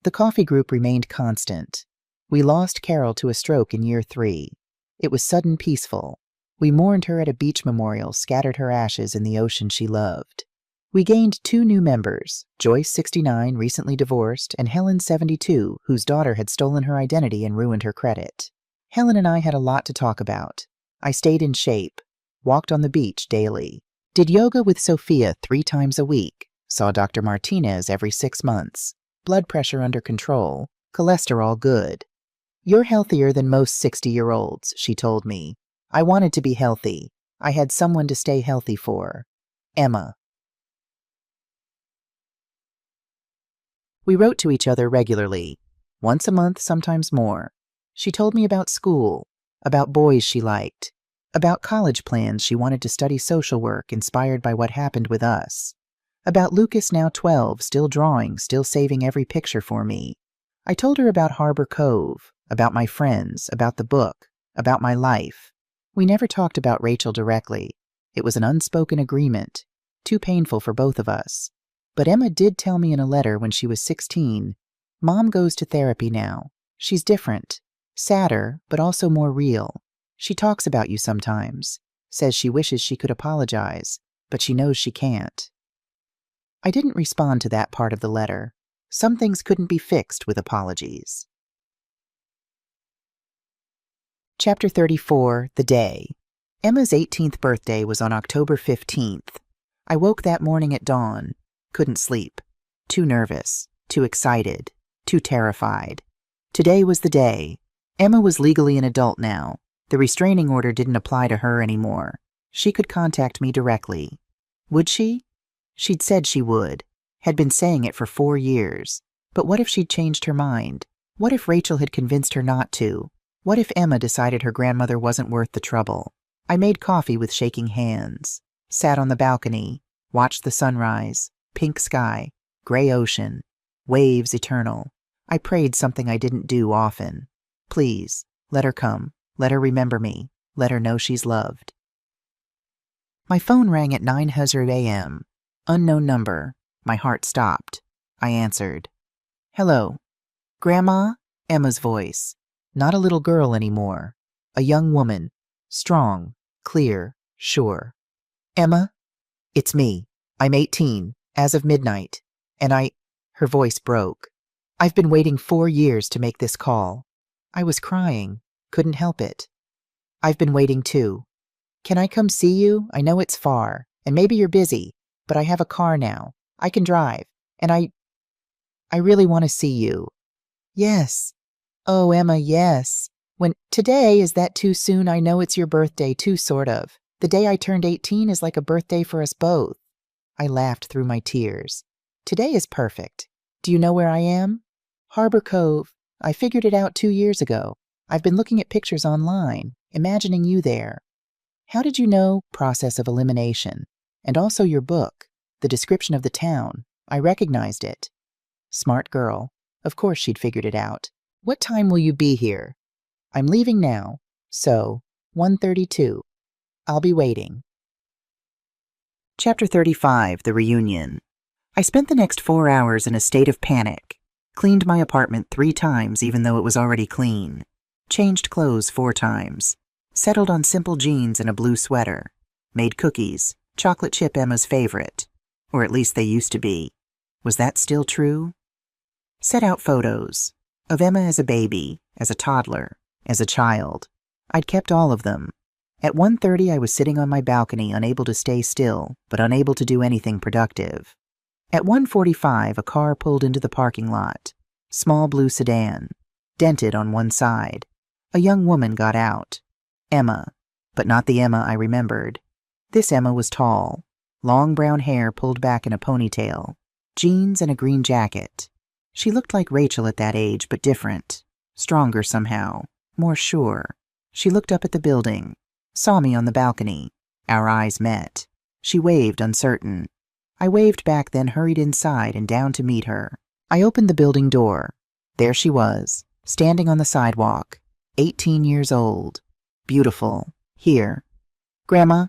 The coffee group remained constant. We lost Carol to a stroke in year 3. It was sudden, peaceful. We mourned her at a beach memorial, scattered her ashes in the ocean she loved. We gained 2 new members, Joyce, 69, recently divorced, and Helen, 72, whose daughter had stolen her identity and ruined her credit. Helen and I had a lot to talk about. I stayed in shape, walked on the beach daily, did yoga with Sophia 3 times a week, saw Dr. Martinez every 6 months, blood pressure under control, cholesterol good. "You're healthier than most 60-year-olds, she told me. I wanted to be healthy. I had someone to stay healthy for. Emma. We wrote to each other regularly, once a month, sometimes more. She told me about school, about boys she liked, about college plans she wanted to study social work inspired by what happened with us, about Lucas, now 12, still drawing, still saving every picture for me. I told her about Harbor Cove, about my friends, about the book, about my life. We never talked about Rachel directly. It was an unspoken agreement, too painful for both of us. But Emma did tell me in a letter when she was 16, "Mom goes to therapy now. She's different, sadder, but also more real. She talks about you sometimes, says she wishes she could apologize, but she knows she can't." I didn't respond to that part of the letter. Some things couldn't be fixed with apologies. Chapter 34, The Day. Emma's 18th birthday was on October 15th. I woke that morning at dawn. Couldn't sleep. Too nervous. Too excited. Too terrified. Today was the day. Emma was legally an adult now. The restraining order didn't apply to her anymore. She could contact me directly. Would she? She'd said she would. Had been saying it for 4 years. But what if she'd changed her mind? What if Rachel had convinced her not to? What if Emma decided her grandmother wasn't worth the trouble? I made coffee with shaking hands, sat on the balcony, watched the sunrise, pink sky, gray ocean, waves eternal. I prayed something I didn't do often. Please, let her come. Let her remember me. Let her know she's loved. My phone rang at 9:00 a.m. Unknown number. My heart stopped. I answered. "Hello." "Grandma?" Emma's voice. Not a little girl anymore. A young woman. Strong, clear, sure. "Emma? It's me. I'm 18, as of midnight. And Her voice broke. "I've been waiting 4 years to make this call." I was crying. Couldn't help it. "I've been waiting too. Can I come see you? I know it's far, and maybe you're busy, but I have a car now. I can drive, and I really want to see you." "Yes. Oh, Emma, yes. Today, is that too soon? I know it's your birthday, too, sort of. The day I turned 18 is like a birthday for us both." I laughed through my tears. "Today is perfect. Do you know where I am?" "Harbor Cove. I figured it out 2 years ago. I've been looking at pictures online, imagining you there." "How did you know?" "Process of elimination. And also your book, the description of the town. I recognized it." Smart girl. Of course she'd figured it out. "What time will you be here?" "I'm leaving now. So, 1:32. I'll be waiting." Chapter 35, The Reunion. I spent the next 4 hours in a state of panic. Cleaned my apartment 3 times even though it was already clean. Changed clothes 4 times. Settled on simple jeans and a blue sweater. Made cookies, chocolate chip Emma's favorite. Or at least they used to be. Was that still true? Set out photos. Of Emma as a baby, as a toddler, as a child. I'd kept all of them. At 1:30 I was sitting on my balcony, unable to stay still, but unable to do anything productive. At 1:45 a car pulled into the parking lot. Small blue sedan. Dented on one side. A young woman got out. Emma. But not the Emma I remembered. This Emma was tall. Long brown hair pulled back in a ponytail. Jeans and a green jacket. She looked like Rachel at that age, but different. Stronger somehow. More sure. She looked up at the building. Saw me on the balcony. Our eyes met. She waved, uncertain. I waved back, then hurried inside and down to meet her. I opened the building door. There she was, standing on the sidewalk. 18 years old. Beautiful. Here. "Grandma?"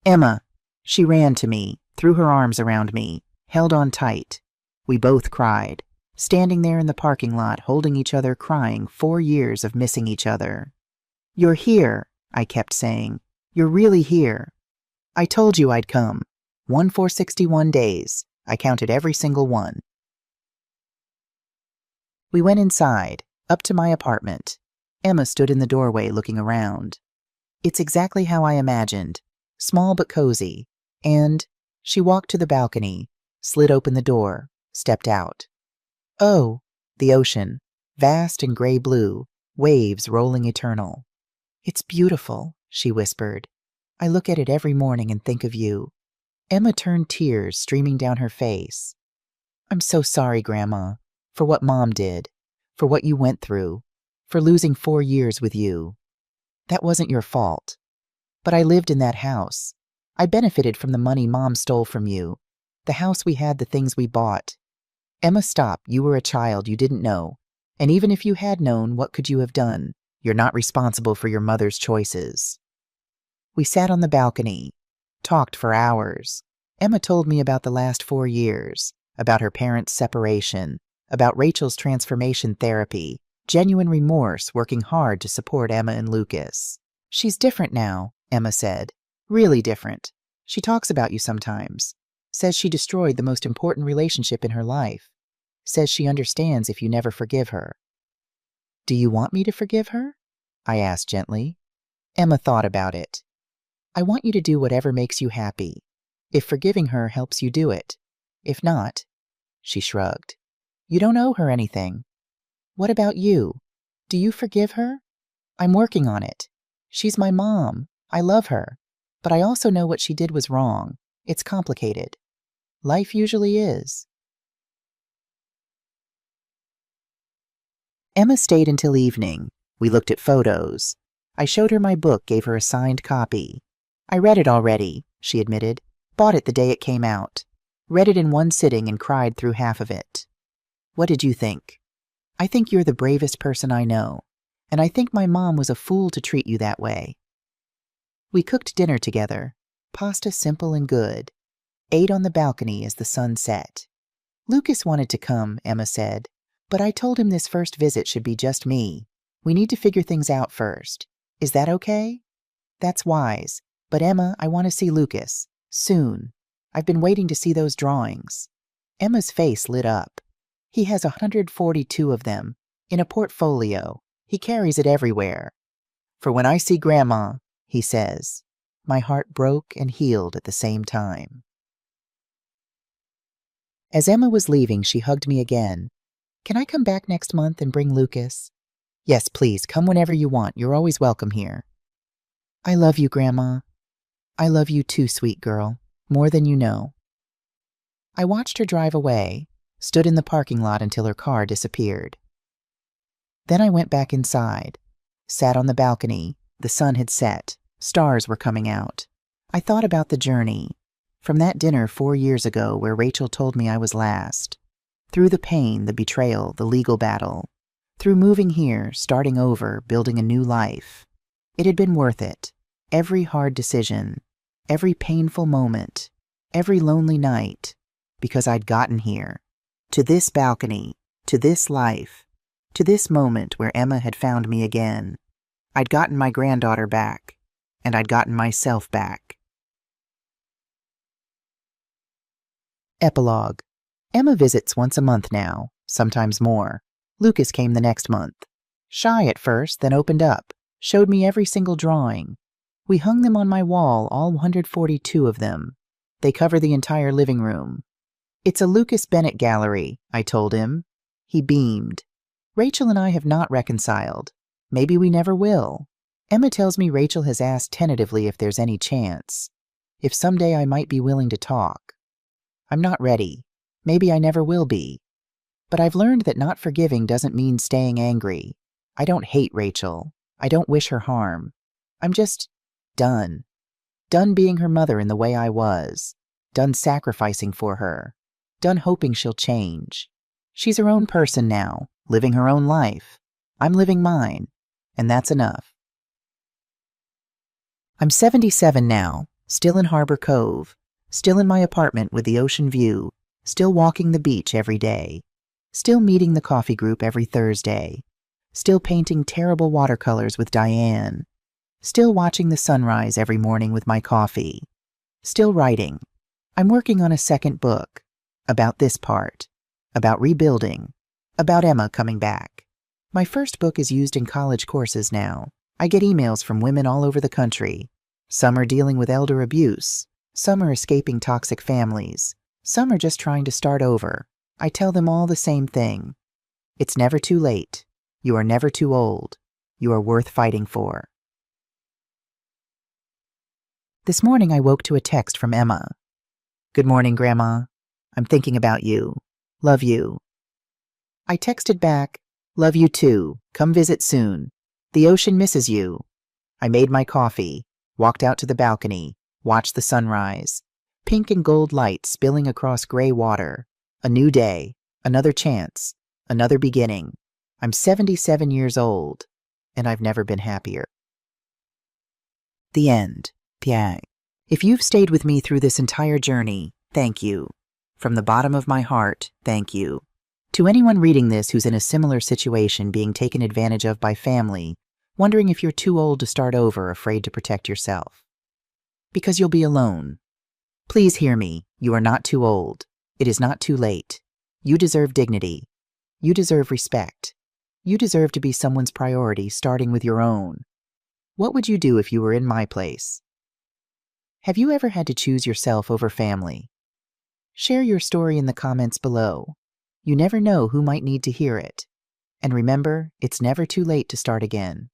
"Emma." She ran to me, threw her arms around me, held on tight. We both cried. Standing there in the parking lot, holding each other, crying, 4 years of missing each other. "You're here," I kept saying. "You're really here. I told you I'd come. 1461 days. I counted every single one." We went inside, up to my apartment. Emma stood in the doorway looking around. It's exactly how I imagined. Small but cozy. And she walked to the balcony, slid open the door, stepped out. Oh, the ocean, vast and gray blue, waves rolling eternal. "It's beautiful," she whispered. "I look at it every morning and think of you." Emma turned, tears streaming down her face. "I'm so sorry, Grandma. for what Mom did, for what you went through, for losing 4 years with you. That wasn't your fault. But I lived in that house. I benefited from the money Mom stole from you. The house we had, the things we bought. Emma, stop. You were a child. You didn't know. And even if you had known, what could you have done? You're not responsible for your mother's choices. We sat on the balcony, talked for hours. Emma told me about the last 4 years, about her parents' separation, about Rachel's transformation therapy, genuine remorse, working hard to support Emma and Lucas. She's different now, Emma said. Really different. She talks about you sometimes. Says she destroyed the most important relationship in her life. Says she understands if you never forgive her. Do you want me to forgive her? I asked gently. Emma thought about it. I want you to do whatever makes you happy. If forgiving her helps you do it. If not, she shrugged. You don't owe her anything. What about you? Do you forgive her? I'm working on it. She's my mom. I love her. But I also know what she did was wrong. It's complicated. Life usually is. Emma stayed until evening. We looked at photos. I showed her my book, gave her a signed copy. I read it already, she admitted. Bought it the day it came out. Read it in one sitting and cried through half of it. What did you think? I think you're the bravest person I know, and I think my mom was a fool to treat you that way. We cooked dinner together, pasta simple and good. Ate on the balcony as the sun set. Lucas wanted to come, Emma said, but I told him this first visit should be just me. We need to figure things out first. Is that okay? That's wise. But Emma, I want to see Lucas. Soon. I've been waiting to see those drawings. Emma's face lit up. He has 142 of them, in a portfolio. He carries it everywhere. For when I see Grandma, he says, my heart broke and healed at the same time. As Emma was leaving, she hugged me again. Can I come back next month and bring Lucas? Yes, please, come whenever you want. You're always welcome here. I love you, Grandma. I love you too, sweet girl, more than you know. I watched her drive away, stood in the parking lot until her car disappeared. Then I went back inside, sat on the balcony. The sun had set. Stars were coming out. I thought about the journey, from that dinner 4 years ago where Rachel told me I was last, through the pain, the betrayal, the legal battle, through moving here, starting over, building a new life. It had been worth it. Every hard decision, every painful moment, every lonely night, because I'd gotten here, to this balcony, to this life, to this moment where Emma had found me again. I'd gotten my granddaughter back, and I'd gotten myself back. Epilogue. Emma visits once a month now, sometimes more. Lucas came the next month. Shy at first, then opened up, showed me every single drawing. We hung them on my wall, all 142 of them. They cover the entire living room. It's a Lucas Bennett gallery, I told him. He beamed. Rachel and I have not reconciled. Maybe we never will. Emma tells me Rachel has asked tentatively if there's any chance, if someday I might be willing to talk. I'm not ready. Maybe I never will be. But I've learned that not forgiving doesn't mean staying angry. I don't hate Rachel. I don't wish her harm. I'm just done. Done being her mother in the way I was. Done sacrificing for her. Done hoping she'll change. She's her own person now, living her own life. I'm living mine, and that's enough. I'm 77 now, still in Harbor Cove, still in my apartment with the ocean view, still walking the beach every day, still meeting the coffee group every Thursday, still painting terrible watercolors with Diane, still watching the sunrise every morning with my coffee, still writing. I'm working on a second book, about this part, about rebuilding, about Emma coming back. My first book is used in college courses now. I get emails from women all over the country. Some are dealing with elder abuse. Some are escaping toxic families. Some are just trying to start over. I tell them all the same thing. It's never too late. You are never too old. You are worth fighting for. This morning I woke to a text from Emma. Good morning, Grandma. I'm thinking about you. Love you. I texted back, "Love you too. Come visit soon. The ocean misses you." I made my coffee, walked out to the balcony, watched the sunrise. Pink and gold light spilling across gray water. A new day, another chance, another beginning. I'm 77 years old, and I've never been happier. The end. Piang. If you've stayed with me through this entire journey, thank you. From the bottom of my heart, thank you. To anyone reading this who's in a similar situation, being taken advantage of by family, wondering if you're too old to start over, afraid to protect yourself. Because you'll be alone. Please hear me. You are not too old. It is not too late. You deserve dignity. You deserve respect. You deserve to be someone's priority, starting with your own. What would you do if you were in my place? Have you ever had to choose yourself over family? Share your story in the comments below. You never know who might need to hear it. And remember, it's never too late to start again.